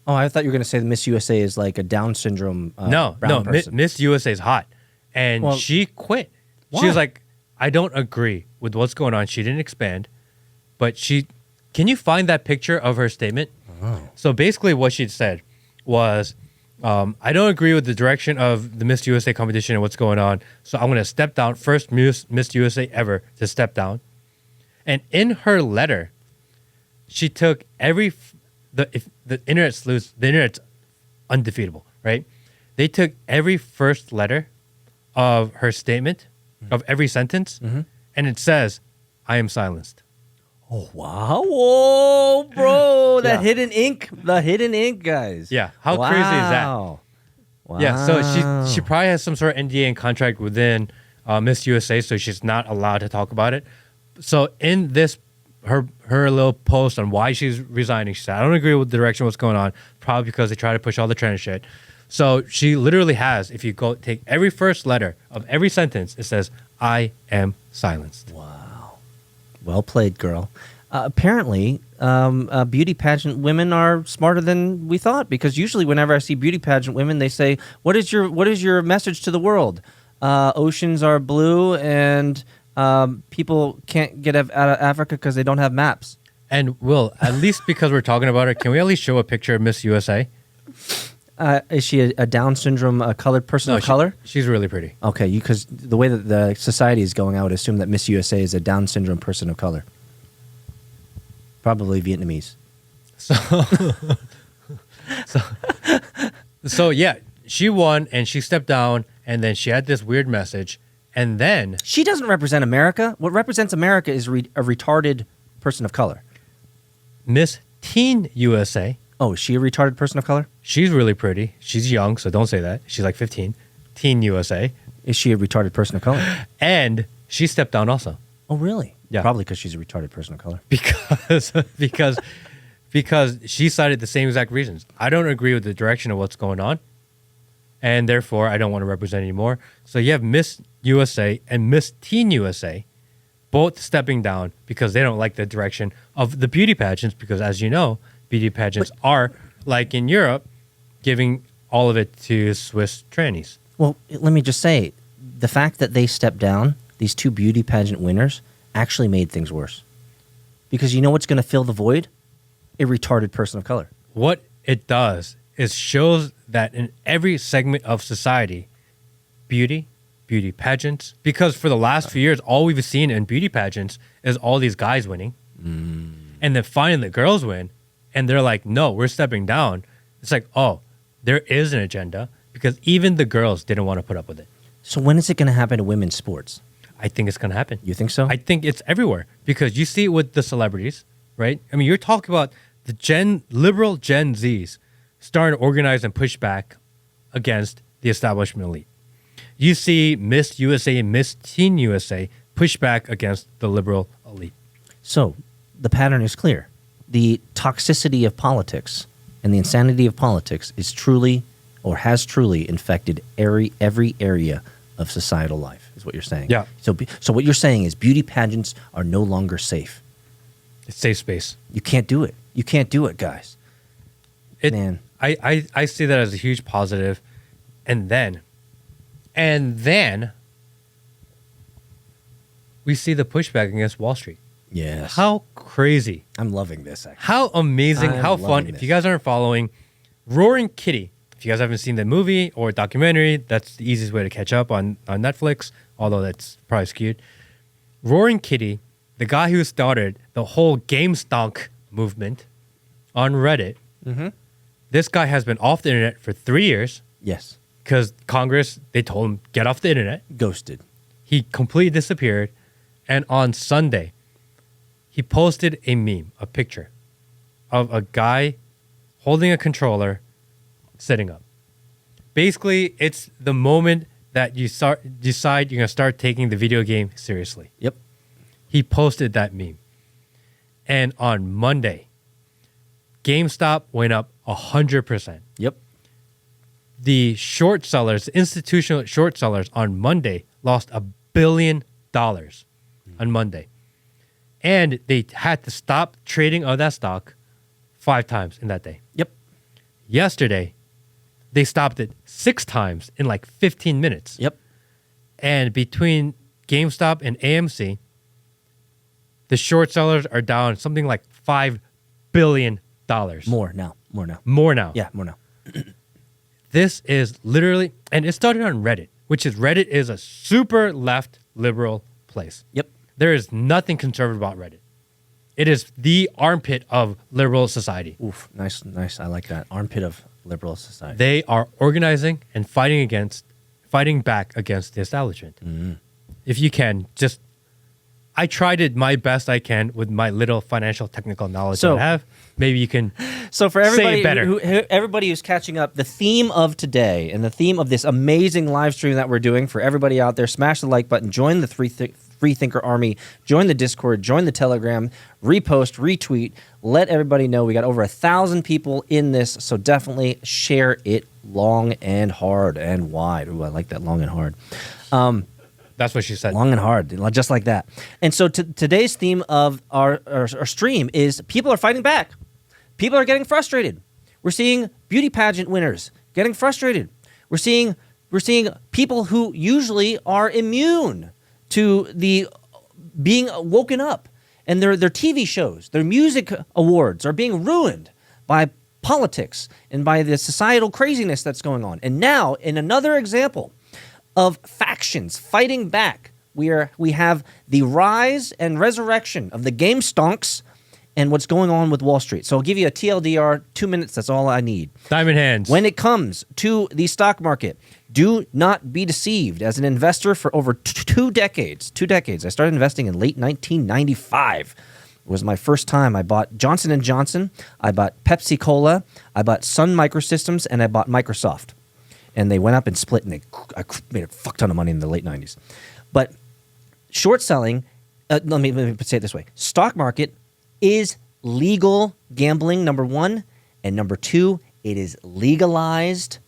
I thought you were going to say that Miss USA is like a Down syndrome No, brown person. Miss USA is hot. And she quit. Why? She was like, I don't agree with what's going on. She didn't expand. But can you find that picture of her statement? Oh. So basically what she said was, I don't agree with the direction of the Miss USA competition and what's going on. So I'm going to step down. First Miss USA ever to step down. And in her letter, she took the internet's loose. The internet's undefeatable, right? They took every first letter of her statement, of every sentence, and it says, "I am silenced." Oh, wow. Whoa, bro. That hidden ink. The hidden ink, guys. Yeah. How crazy is that? Wow. Yeah. So she probably has some sort of NDA and contract within Miss USA, so she's not allowed to talk about it. So in this, her little post on why she's resigning, she said, "I don't agree with the direction of what's going on, probably because they try to push all the trend shit." So she literally has, if you go take every first letter of every sentence, it says, "I am silenced." Wow. Well played, girl. Apparently, beauty pageant women are smarter than we thought, because usually whenever I see beauty pageant women, they say, what is your message to the world? Oceans are blue, and people can't get out of Africa because they don't have maps. And Will, at least because we're talking about her, can we at least show a picture of Miss USA? Is she a Down syndrome colored person of color? She's really pretty. Okay, because the way that the society is going, I would assume that Miss USA is a Down syndrome person of color. Probably Vietnamese. So yeah, she won and she stepped down, and then she had this weird message, and then She doesn't represent America. What represents America is a retarded person of color. Miss Teen USA. Oh, is she a retarded person of color? She's really pretty. She's young, so don't say that. She's like 15. Teen USA. Is she a retarded person of color? And she stepped down also. Oh, really? Yeah. Probably because she's a retarded person of color. Because she cited the same exact reasons. I don't agree with the direction of what's going on, and therefore I don't want to represent anymore. So you have Miss USA and Miss Teen USA both stepping down because they don't like the direction of the beauty pageants, because as you know, beauty pageants are, like in Europe, giving all of it to Swiss trannies. Well, let me just say, the fact that they stepped down, these two beauty pageant winners, actually made things worse. Because you know what's going to fill the void? A retarded person of color. What it does is shows that in every segment of society, beauty pageants, because for the last few years, all we've seen in beauty pageants is all these guys winning. And then finally the girls win, and they're like, no, we're stepping down. It's like, oh, there is an agenda, because even the girls didn't want to put up with it. So when is it going to happen to women's sports? I think it's going to happen. You think so? I think it's everywhere, because you see it with the celebrities, right? I mean, you're talking about the liberal Gen Zs starting to organize and push back against the establishment elite. You see Miss USA and Miss Teen USA push back against the liberal elite. So the pattern is clear. The toxicity of politics and the insanity of politics is truly or has truly infected every area of societal life, is what you're saying. Yeah. So what you're saying is beauty pageants are no longer safe. It's safe space. You can't do it. You can't do it, guys. Man. I see that as a huge positive. And then we see the pushback against Wall Street. Yes. How crazy. I'm loving this, actually. How amazing. I'm How fun. loving If this. you guys aren't following, Roaring Kitty. If you guys haven't seen the movie or documentary, that's the easiest way to catch up on Netflix, although that's probably skewed. Roaring Kitty, the guy who started the whole Gamestonk movement on Reddit, this guy has been off the internet for 3 years Yes. because Congress, they told him, get off the internet. Ghosted. He completely disappeared. And on Sunday, he posted a meme, a picture of a guy holding a controller sitting up. Basically, it's the moment that you decide you're going to start taking the video game seriously. Yep. He posted that meme. And on Monday, GameStop went up 100%. Yep. The short sellers, institutional short sellers on Monday lost $1 billion on Monday. And they had to stop trading of that stock 5 times in that day. Yep. Yesterday, they stopped it 6 times in like 15 minutes. Yep. And between GameStop and AMC, the short sellers are down something like $5 billion. More now. More now. Yeah, more now. This is literally, and it started on Reddit, which is Reddit is a super left liberal place. Yep. There is nothing conservative about Reddit. It is the armpit of liberal society. Oof. Nice. I like that. Armpit of liberal society. They are organizing and fighting back against the establishment. If you can, I tried it my best I can with my little financial technical knowledge that I have. Maybe you can So for say everybody, it better. everybody who's catching up, the theme of today and the theme of this amazing live stream that we're doing for everybody out there, smash the like button, join the Free Thinker Army, join the Discord, join the Telegram, repost, retweet, let everybody know we got over 1,000 people in this, so definitely share it long and hard and wide. Ooh, I like that, long and hard. That's what she said. Long and hard, just like that. And so today's theme of our stream is people are fighting back. People are getting frustrated. We're seeing beauty pageant winners getting frustrated. We're seeing people who usually are immune to the being woken up, and their TV shows, their music awards are being ruined by politics and by the societal craziness that's going on. And now, in another example of factions fighting back, we have the rise and resurrection of the Gamestonks and what's going on with Wall Street. So I'll give you a TLDR, 2 minutes, that's all I need. Diamond hands. When it comes to the stock market, do not be deceived. As an investor for over 2 decades, I started investing in late 1995. It was my first time. I bought Johnson & Johnson, I bought Pepsi Cola, I bought Sun Microsystems, and I bought Microsoft. And they went up and split, and I made a fuck ton of money in the late 90s. But short selling, let me say it this way. Stock market is legal gambling, number one. And number two, it is legalized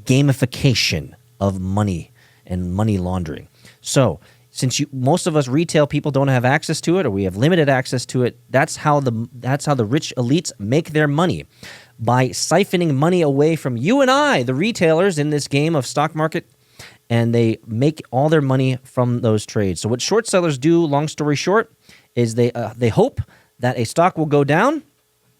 gamification of money and money laundering. So since most of us retail people don't have access to it, or we have limited access to it, that's how the rich elites make their money, by siphoning money away from you and I, the retailers in this game of stock market, and they make all their money from those trades. So what short sellers do, long story short, is they hope that a stock will go down,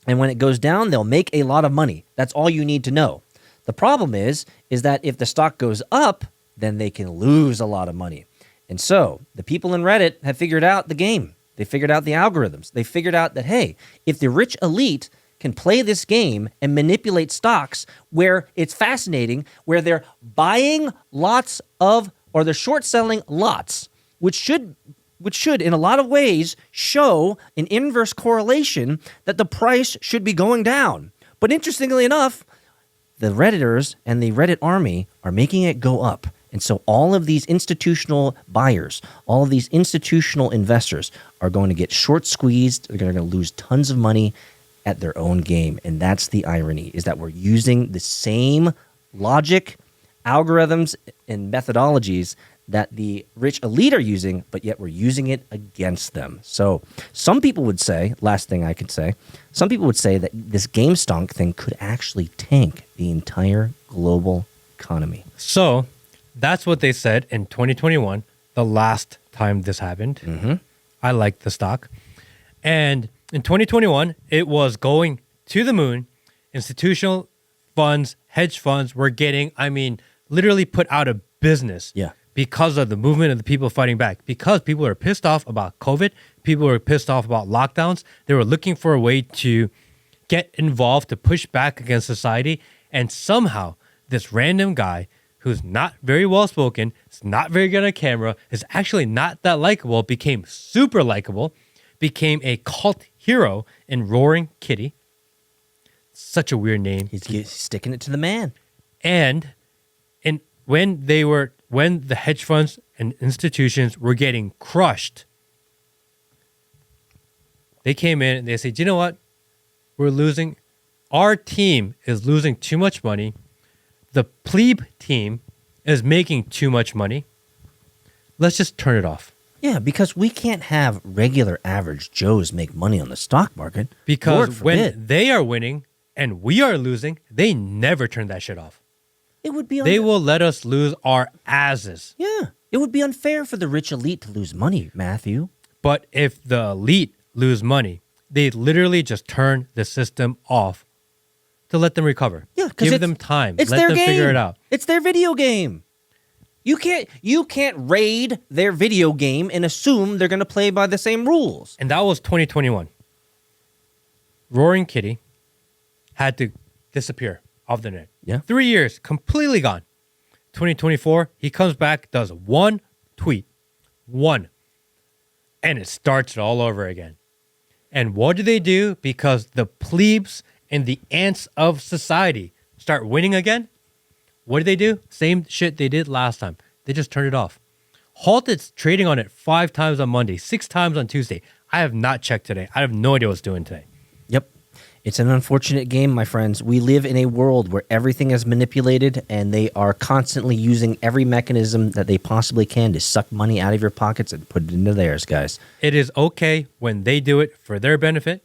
and when it goes down, they'll make a lot of money. That's all you need to know. The problem is that if the stock goes up, then they can lose a lot of money. And so the people in Reddit have figured out the game. They figured out the algorithms. They figured out that, hey, if the rich elite can play this game and manipulate stocks where it's fascinating, where they're buying lots of, or they're short selling lots, which should, in a lot of ways, show an inverse correlation that the price should be going down. But interestingly enough, the Redditors and the Reddit army are making it go up. And so all of these institutional buyers, all of these institutional investors are going to get short squeezed. They're going to lose tons of money at their own game. And that's the irony, is that we're using the same logic, algorithms, and methodologies that the rich elite are using, but yet we're using it against them. So some people would say, last thing I could say, some people would say that this Gamestonk thing could actually tank the entire global economy. So that's what they said in 2021, the last time this happened. Mm-hmm. I liked the stock. And in 2021, it was going to the moon. Institutional funds, hedge funds were getting, literally put out of business. Yeah. Because of the movement of the people fighting back. Because people are pissed off about COVID. People were pissed off about lockdowns. They were looking for a way to get involved, to push back against society. And somehow, this random guy who's not very well spoken, is not very good on camera, is actually not that likable, became super likable, became a cult hero in Roaring Kitty. Such a weird name. He's sticking it to the man. And when the hedge funds and institutions were getting crushed, they came in and they said, you know what? We're losing. Our team is losing too much money. The plebe team is making too much money. Let's just turn it off. Yeah, because we can't have regular average Joes make money on the stock market. Because when they are winning and we are losing, they never turn that shit off. It would be They will let us lose our asses. Yeah. It would be unfair for the rich elite to lose money, Matthew. But if the elite lose money, they literally just turn the system off to let them recover. Yeah, because give them time. It's let their them game. figure it out. It's their video game. You can't raid their video game and assume they're going to play by the same rules. And that was 2021. Roaring Kitty had to disappear off the net. Yeah. 3 years, completely gone. 2024, he comes back, does one tweet. One. And it starts it all over again. And what do? Because the plebes and the ants of society start winning again. What do? Same shit they did last time. They just turned it off. Halted trading on it 5 times on Monday, 6 times on Tuesday. I have not checked today. I have no idea what's doing today. Yep. It's an unfortunate game, my friends. We live in a world where everything is manipulated and they are constantly using every mechanism that they possibly can to suck money out of your pockets and put it into theirs, guys. It is okay when they do it for their benefit.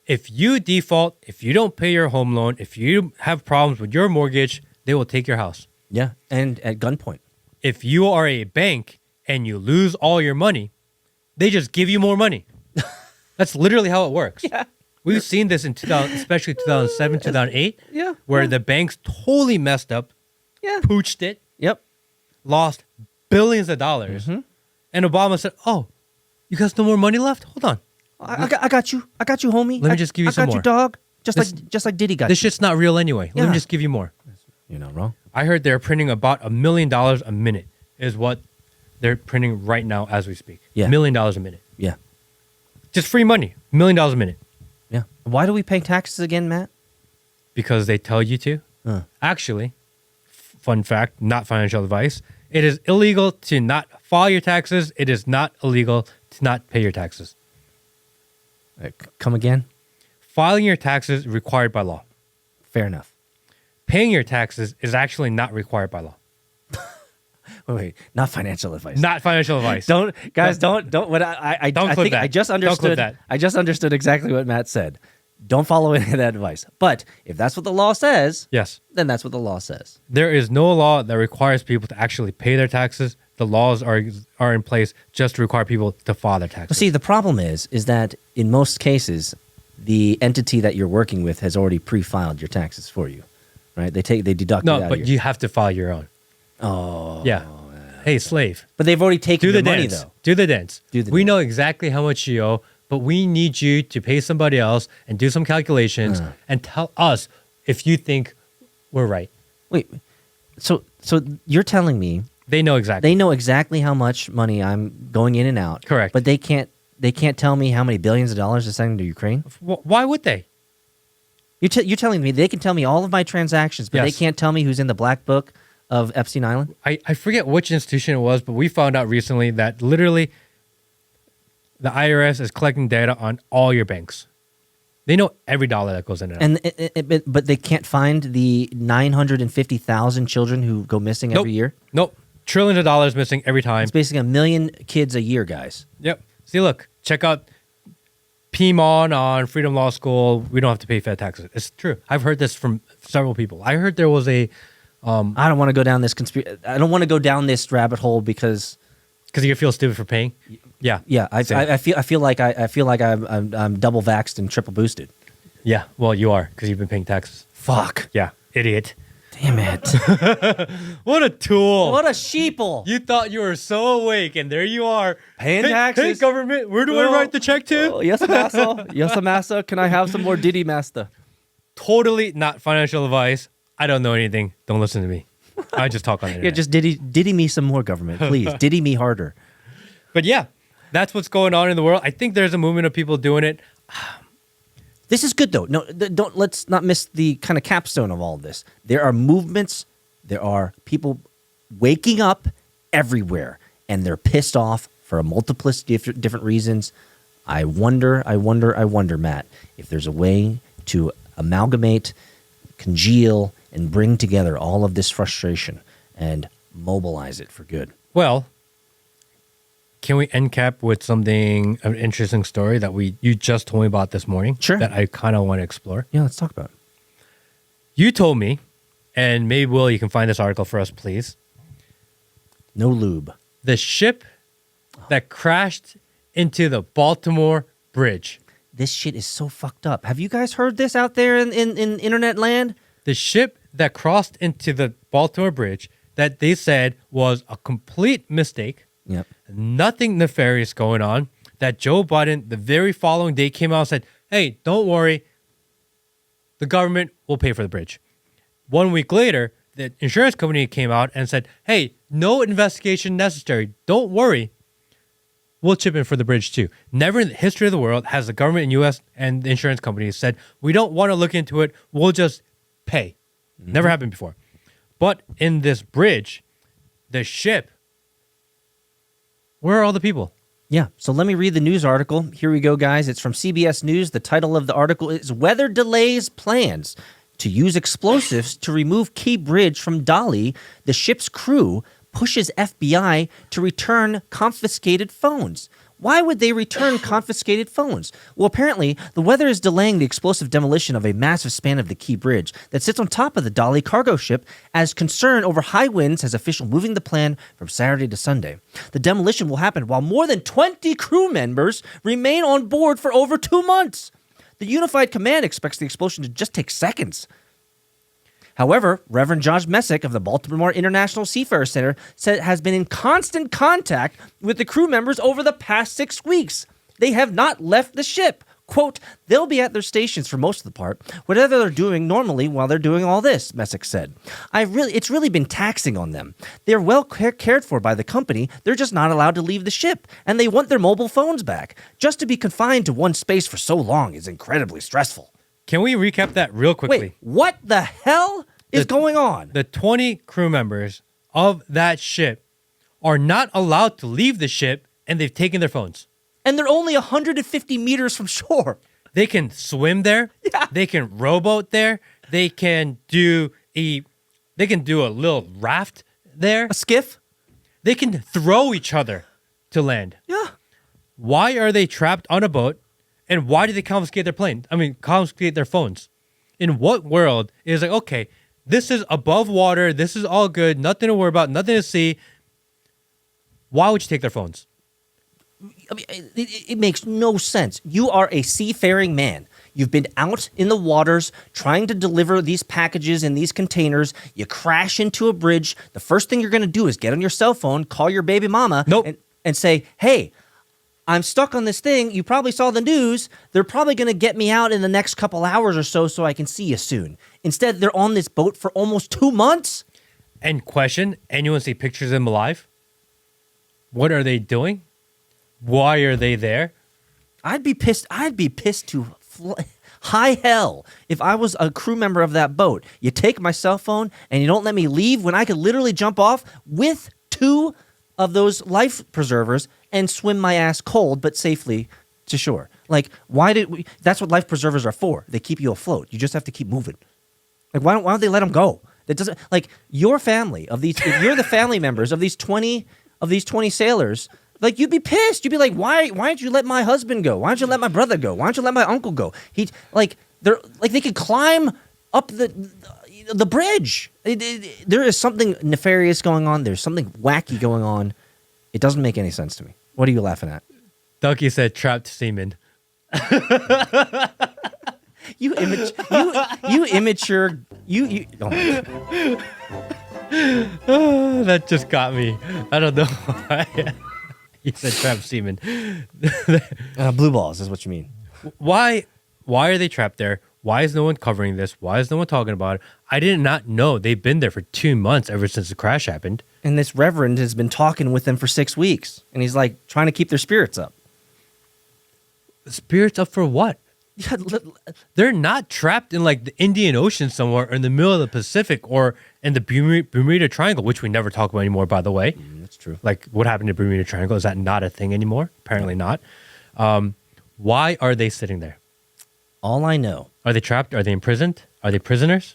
If you default, if you don't pay your home loan, if you have problems with your mortgage, they will take your house. Yeah, and at gunpoint. If you are a bank and you lose all your money, they just give you more money. That's literally how it works. Yeah. We've seen this in especially 2007, 2008, Yeah. where the banks totally messed up, Yeah. pooched it, Yep. lost billions of dollars. And Obama said, oh, you guys no more money left? Hold on. I got you. I got you, homie. Let me just give you some I got more. you, dog. Just This- like Diddy got This you. shit's not real anyway. Let Yeah. me just give you more. You're not wrong. I heard they're printing about $1 million a minute is what they're printing right now as we speak. Yeah. $1 million a minute. Yeah. Just free money. $1 million a minute. Yeah. Why do we pay taxes again, Matt? Because they tell you to. Actually, fun fact, not financial advice. It is illegal to not file your taxes. It is not illegal to not pay your taxes. Come again? Filing your taxes is required by law. Fair enough. Paying your taxes is actually not required by law. Wait. Not financial advice. Not financial advice. Don't what I Don't I clip think that. I just Don't clip understood that. I just understood exactly what Matt said. Don't follow any of that advice. But if that's what the law says, Yes. then that's what the law says. There is no law that requires people to actually pay their taxes. The laws are in place just to require people to file their Well, taxes. see, the problem is that in most cases, the entity that you're working with has already pre-filed your taxes for you, right? They deduct it No, out of but your- you have to file your own. Oh, Yeah. Hey, slave. but they've already taken Do your the money dance. though. Do the dance. Do the we dance. know exactly how much you owe, but we need you to pay somebody else and do some calculations and tell us if you think we're right. Wait, so you're telling me They know exactly. They know exactly how much money I'm going in and out. Correct. But they can't tell me how many billions of dollars they're sending to Ukraine. Why would they? You're telling me they can tell me all of my transactions, but Yes. they can't tell me who's in the black book of Epstein Island? I forget which institution it was, but we found out recently that literally the IRS is collecting data on all your banks. They know every dollar that goes in and out. But they can't find the 950,000 children who go missing every year? Nope. Trillions of dollars missing every time. It's basically 1 million kids a year, guys. Yep. See, look, check out PMON on Freedom Law School. We don't have to pay Fed taxes. It's true. I've heard this from several people. I heard there was a I don't want to go down this I don't want to go down this rabbit hole because you feel stupid for paying. Yeah. I feel like I'm double vaxxed and triple boosted. Yeah. Well, you are because you've been paying taxes. Fuck. Yeah. Idiot. Damn it. What a tool. What a sheeple. You thought you were so awake, and there you are. Paying Hey, taxes. government, where do I write the check to? Oh, yes, massa. Yes, massa. Can I have some more Diddy, master? Totally not financial advice. I don't know anything. Don't listen to me. I just talk on the internet. Yeah, just Diddy me some more, government, please. Diddy me harder. But yeah, that's what's going on in the world. I think there's a movement of people doing it. This is good though. No, let's not miss the kind of capstone of all of this. There are movements, there are people waking up everywhere, and they're pissed off for a multiplicity of different reasons. I wonder, Matt, if there's a way to amalgamate, congeal, and bring together all of this frustration and mobilize it for good. Well, can we end cap with something, an interesting story that you just told me about this morning? Sure. That I kind of want to explore. Yeah, let's talk about it. You told me, and maybe, Will, you can find this article for us, please. No lube. The ship that crashed into the Baltimore Bridge. This shit is so fucked up. Have you guys heard this out there in internet land? The ship that crossed into the Baltimore Bridge that they said was a complete mistake. Yep. Nothing nefarious going on. That Joe Biden, the very following day, came out and said, hey, don't worry. The government will pay for the bridge. 1 week later, the insurance company came out and said, hey, no investigation necessary. Don't worry. We'll chip in for the bridge too. Never in the history of the world has the government in U.S. and the insurance companies said, we don't want to look into it. We'll just pay. Never happened before. But in this bridge, the ship, where are all the people? Yeah, so let me read the news article. Here we go, guys. It's from CBS News. The title of the article is Weather Delays Plans to Use Explosives to Remove Key Bridge from Dali. The ship's crew pushes FBI to return confiscated phones. Why would they return confiscated phones? Well, apparently, the weather is delaying the explosive demolition of a massive span of the Key Bridge that sits on top of the Dali cargo ship as concern over high winds has official moving the plan from Saturday to Sunday. The demolition will happen while more than 20 crew members remain on board for over 2 months. The Unified Command expects the explosion to just take seconds. However, Reverend Josh Messick of the Baltimore International Seafarer Center said has been in constant contact with the crew members over the past 6 weeks. They have not left the ship. Quote, they'll be at their stations for most of the part, whatever they're doing normally while they're doing all this, Messick said. It's really been taxing on them. They're well cared for by the company. They're just not allowed to leave the ship, and they want their mobile phones back. Just to be confined to one space for so long is incredibly stressful. Can we recap that real quickly? Wait, what the hell is going on? The 20 crew members of that ship are not allowed to leave the ship, and they've taken their phones. And they're only 150 meters from shore. They can swim there. Yeah. They can rowboat there. They can do a little raft there. A skiff? They can throw each other to land. Yeah. Why are they trapped on a boat? And why did they confiscate confiscate their phones? In what world is like, okay, this is above water. This is all good. Nothing to worry about. Nothing to see. Why would you take their phones? I mean, it makes no sense. You are a seafaring man. You've been out in the waters trying to deliver these packages in these containers. You crash into a bridge. The first thing you're going to do is get on your cell phone, call your baby mama, and say, hey, I'm stuck on this thing. You probably saw the news. They're probably going to get me out in the next couple hours or so I can see you soon. Instead, they're on this boat for almost 2 months. and question, anyone see pictures of them alive? What are they doing? Why are they there? I'd be pissed. To high hell if I was a crew member of that boat. You take my cell phone and you don't let me leave when I could literally jump off with 2 of those life preservers and swim my ass cold but safely to shore. Like, why did we? That's what life preservers are for. They keep you afloat. You just have to keep moving. Like, why don't they let them go? That doesn't, like, your family of these. If you're the family members of these 20 sailors, like, you'd be pissed. You'd be like, why don't you let my husband go? Why don't you let my brother go? Why don't you let my uncle go? They could climb up the bridge. There is something nefarious going on. There's something wacky going on. It doesn't make any sense to me. What are you laughing at? Ducky said trapped semen. You immature. Oh. Oh, that just got me. I don't know why. He said trapped semen. Blue balls is what you mean. Why are they trapped there? Why is no one covering this? Why is no one talking about it? I did not know they've been there for 2 months ever since the crash happened. And this reverend has been talking with them for 6 weeks, and he's like trying to keep their spirits up. Spirits up for what? Yeah, They're not trapped in like the Indian Ocean somewhere or in the middle of the Pacific or in the Bermuda Triangle, which we never talk about anymore, by the way. that's true. Like, what happened to Bermuda Triangle? Is that not a thing anymore? Apparently not. Why are they sitting there? All I know, Are they trapped? Are they imprisoned? Are they prisoners?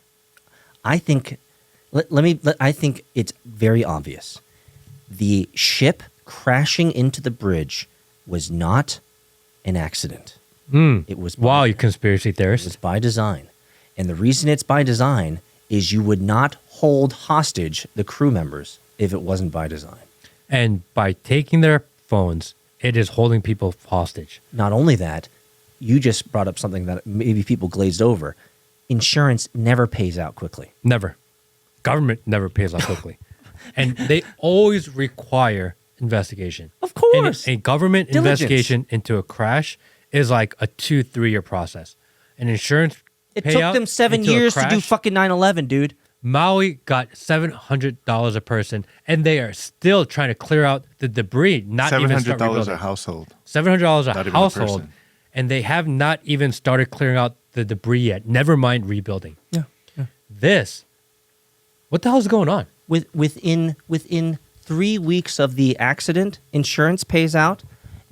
I think, I think it's very obvious. The ship crashing into the bridge was not an accident. It was Wow, you conspiracy It theorist. was by design. And the reason it's by design is you would not hold hostage the crew members if it wasn't by design. And by taking their phones, it is holding people hostage. Not only that, you just brought up something that maybe people glazed over. Insurance never pays out quickly. Never. Government never pays out quickly. And they always require investigation. Of course. And a government Diligence. investigation into a crash is like a 2-3 year process. An insurance It payout took them 7 into a years to do crash, fucking 9/11, dude. Maui got $700 a person, and they are still trying to clear out the debris. Not even start $700 rebuilding. a household. $700 Not a even a household, person. and they have not even started clearing out the debris yet. Never mind rebuilding. Yeah. This, what the hell is going on? Within 3 weeks of the accident, insurance pays out.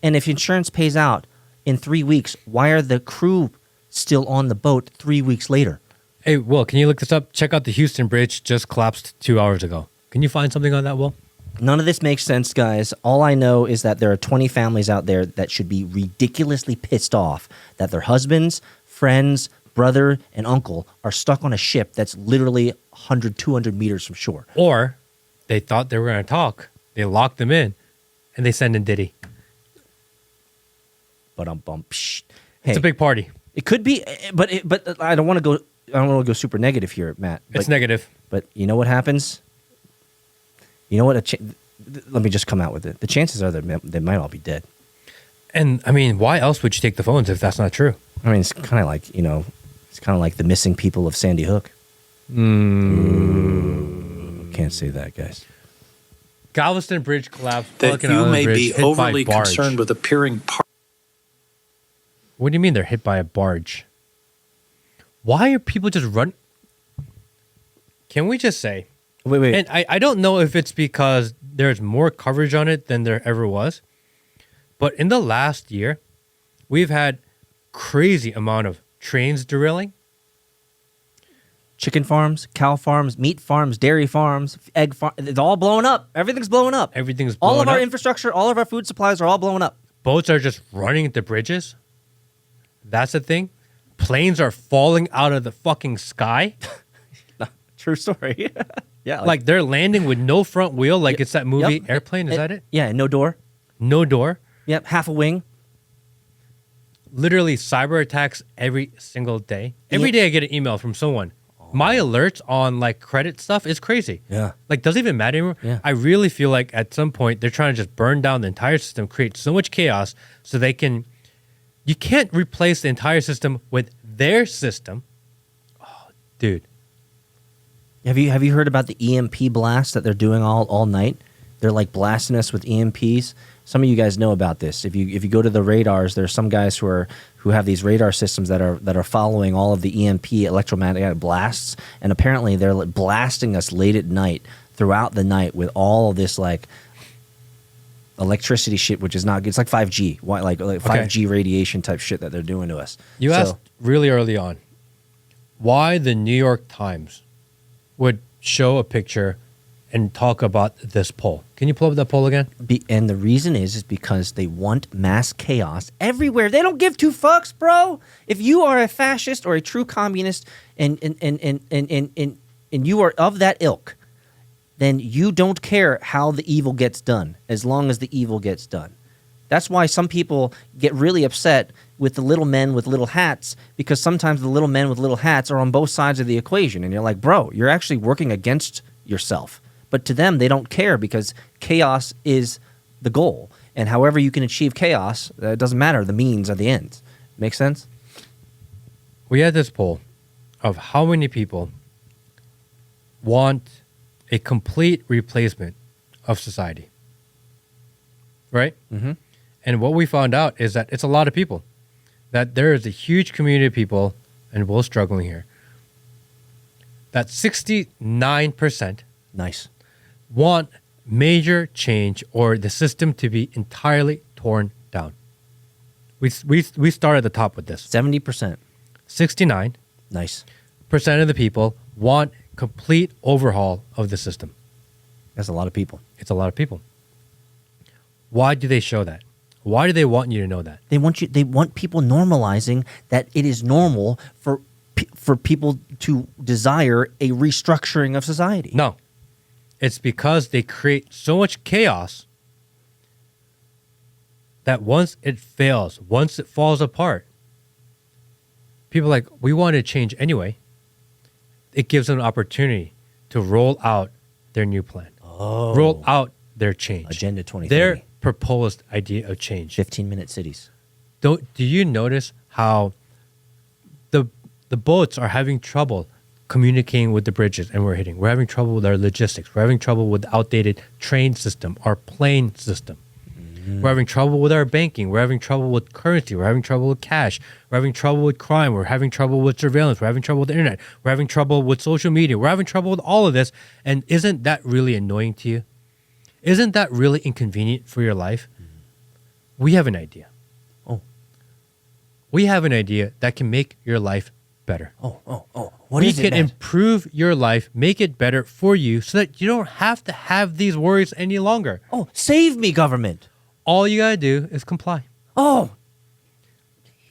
And if insurance pays out in 3 weeks, why are the crew still on the boat 3 weeks later? Hey, Will, can you look this up? Check out the Houston Bridge just collapsed 2 hours ago. Can you find something on that, Will? None of this makes sense, guys. All I know is that there are 20 families out there that should be ridiculously pissed off that their husbands, friends, brother, and uncle are stuck on a ship that's literally 100, 200 meters from shore. Or they thought they were going to talk. They locked them in, and they send in Diddy. But It's hey, a big party. it could be, but I don't want to go. I don't want to go super negative here, Matt. It's negative. But you know what happens? You know what? Let me just come out with it. The chances are that they might all be dead. And, I mean, why else would you take the phones if that's not true? I mean, it's kind of like, it's kind of like the missing people of Sandy Hook. Ooh, can't say that, guys. Galveston Bridge collapsed. That Pelican you Island may Bridge be hit by overly barge. concerned with appearing What do you mean they're hit by a barge? Why are people just run? Can we just say? Wait. And I don't know if it's because there's more coverage on it than there ever was. But in the last year, we've had crazy amount of trains derailing. Chicken farms, cow farms, meat farms, dairy farms, egg farms. It's all blowing up. Everything's blowing up. Everything's all blowing of our up. infrastructure, all of our food supplies are all blowing up. Boats are just running into bridges. That's the thing. Planes are falling out of the fucking sky. True story. Yeah. Like they're landing with no front wheel. Like it's that movie Yep. Airplane. Is that it? Yeah, no door. No door. Yep, half a wing. Literally cyber attacks every single day. Every day I get an email from someone. My alerts on like credit stuff is crazy. Yeah. Like doesn't even matter anymore. Yeah. I really feel like at some point they're trying to just burn down the entire system, create so much chaos so they can. You can't replace the entire system with their system. Oh, dude. Have you heard about the EMP blast that they're doing all night? They're like blasting us with EMPs. Some of you guys know about this. If you go to the radars, there's some guys who have these radar systems that are following all of the EMP electromagnetic blasts, and apparently they're like blasting us late at night throughout the night with all of this like electricity shit, which is not good. It's like 5G, like 5G radiation type shit that they're doing to us. You asked really early on why the New York Times would show a picture and talk about this poll. Can you pull up that poll again? And the reason is because they want mass chaos everywhere. They don't give two fucks, bro. If you are a fascist or a true communist and you are of that ilk, then you don't care how the evil gets done as long as the evil gets done. That's why some people get really upset with the little men with little hats, because sometimes the little men with little hats are on both sides of the equation. And you're like, bro, you're actually working against yourself. But to them, they don't care because chaos is the goal. And however you can achieve chaos, it doesn't matter. The means are the ends. Make sense? We had this poll of how many people want a complete replacement of society. Right? Mm-hmm. And what we found out is that it's a lot of people. That there is a huge community of people, and we're struggling here, that 69% Nice. want major change or the system to be entirely torn down. We started at the top with this. 70%. 69% Nice. of the people want complete overhaul of the system. That's a lot of people. It's a lot of people. Why do they show that? Why do they want you to know that? They want people normalizing that it is normal for people to desire a restructuring of society. No. It's because they create so much chaos that once it fails, once it falls apart, people are like, we want to change anyway. It gives them an opportunity to roll out their new plan. Oh. Roll out their change. Agenda 2030. Their proposed idea of change. 15-minute cities. Do you notice how the boats are having trouble communicating with the bridges and we're hitting? We're having trouble with our logistics. We're having trouble with the outdated train system, our plane system. We're having trouble with our banking. We're having trouble with currency. We're having trouble with cash. We're having trouble with crime. We're having trouble with surveillance. We're having trouble with the internet. We're having trouble with social media. We're having trouble with all of this. And isn't that really annoying to you? Isn't that really inconvenient for your life? We have an idea. Oh. We have an idea that can make your life better. Oh. What We is it, can Matt? improve your life, make it better for you so that you don't have to have these worries any longer. Oh, save me, government. All you gotta do is comply. Oh.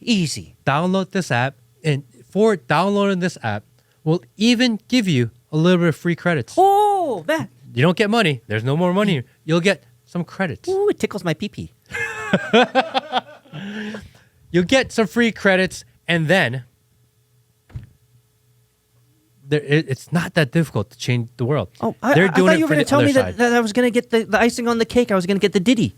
Easy. Download this app, and for downloading this app, we'll even give you a little bit of free credits. Oh, that. You don't get money. There's no more money. You'll get some credits. Ooh, it tickles my pee-pee. You'll get some free credits, and then it's not that difficult to change the world. Oh, I They're thought doing you it were for going the to tell other me side. that I was going to get the icing on the cake. I was going to get the Diddy.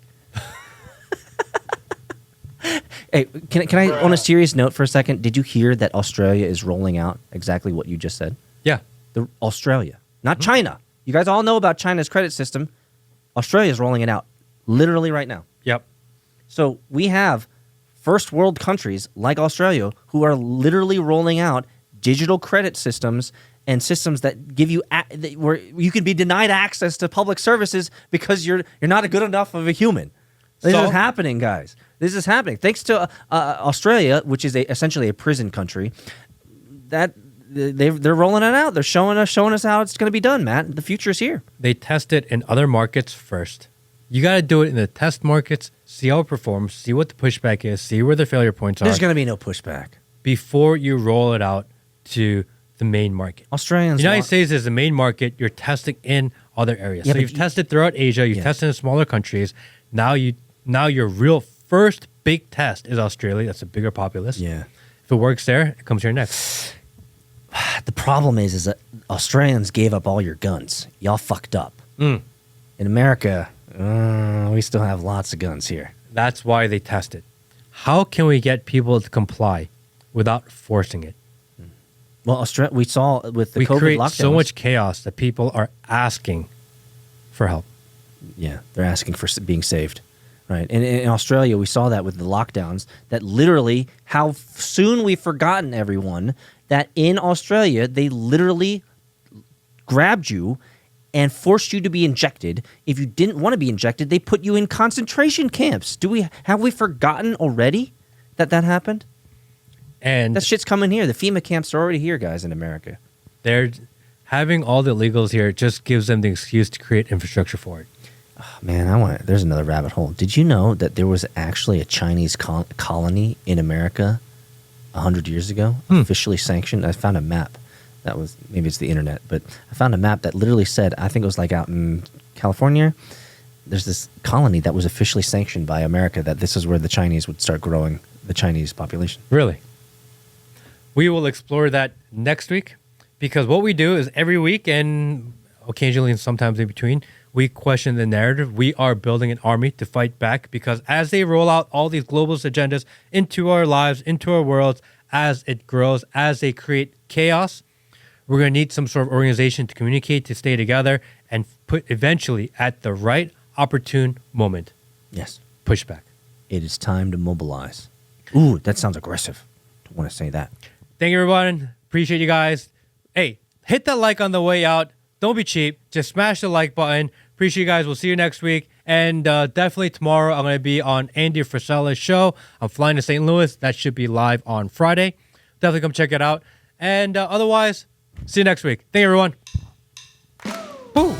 Hey, can I, on a serious note for a second, did you hear that Australia is rolling out exactly what you just said? Yeah. Australia, not China. You guys all know about China's credit system. Australia is rolling it out literally right now. Yep. So we have first world countries like Australia who are literally rolling out digital credit systems and systems that give you where you can be denied access to public services because you're not good enough of a human. This is happening, guys. This is happening thanks to Australia, which is essentially a prison country. That they're rolling it out. They're showing us how it's going to be done, Matt. The future is here. They test it in other markets first. You got to do it in the test markets, see how it performs, see what the pushback is, see where the failure points are There's going to be no pushback. before you roll it out to the main market. Australians. The United States is the main market. You're testing in other areas. Yeah, So but you've tested throughout Asia. You've Yeah. tested in smaller countries. Now your real first big test is Australia. That's a bigger populace. Yeah. If it works there, it comes here next. The problem is that Australians gave up all your guns. Y'all fucked up. Mm. In America, we still have lots of guns here. That's why they test it. How can we get people to comply without forcing it? Well, we saw with the We COVID create lockdowns. so much chaos that people are asking for help. Yeah, they're asking for being saved, right? And in Australia, we saw that with the lockdowns. That literally, how soon we've forgotten, everyone, that in Australia they literally grabbed you and forced you to be injected. If you didn't want to be injected, they put you in concentration camps. Have we forgotten already that happened? And That shit's coming here. The FEMA camps are already here, guys, in America. they're having all the illegals here just gives them the excuse to create infrastructure for it. Oh, man, there's another rabbit hole. Did you know that there was actually a Chinese colony in America 100 years ago, officially sanctioned? I found a map. That was, maybe it's the internet, but I found a map that literally said, I think it was like out in California, there's this colony that was officially sanctioned by America, that this is where the Chinese would start growing the Chinese population. Really? We will explore that next week, because what we do is every week and occasionally and sometimes in between, we question the narrative. We are building an army to fight back, because as they roll out all these globalist agendas into our lives, into our worlds, as it grows, as they create chaos, we're going to need some sort of organization to communicate, to stay together, and put eventually at the right opportune moment, Yes. push back. It is time to mobilize. Ooh, that sounds aggressive. Don't want to say that. Thank you, everyone. Appreciate you guys. Hey, hit that like on the way out. Don't be cheap. Just smash the like button. Appreciate you guys. We'll see you next week. And definitely tomorrow, I'm going to be on Andy Frisella's show. I'm flying to St. Louis. That should be live on Friday. Definitely come check it out. And otherwise, see you next week. Thank you, everyone. Boom.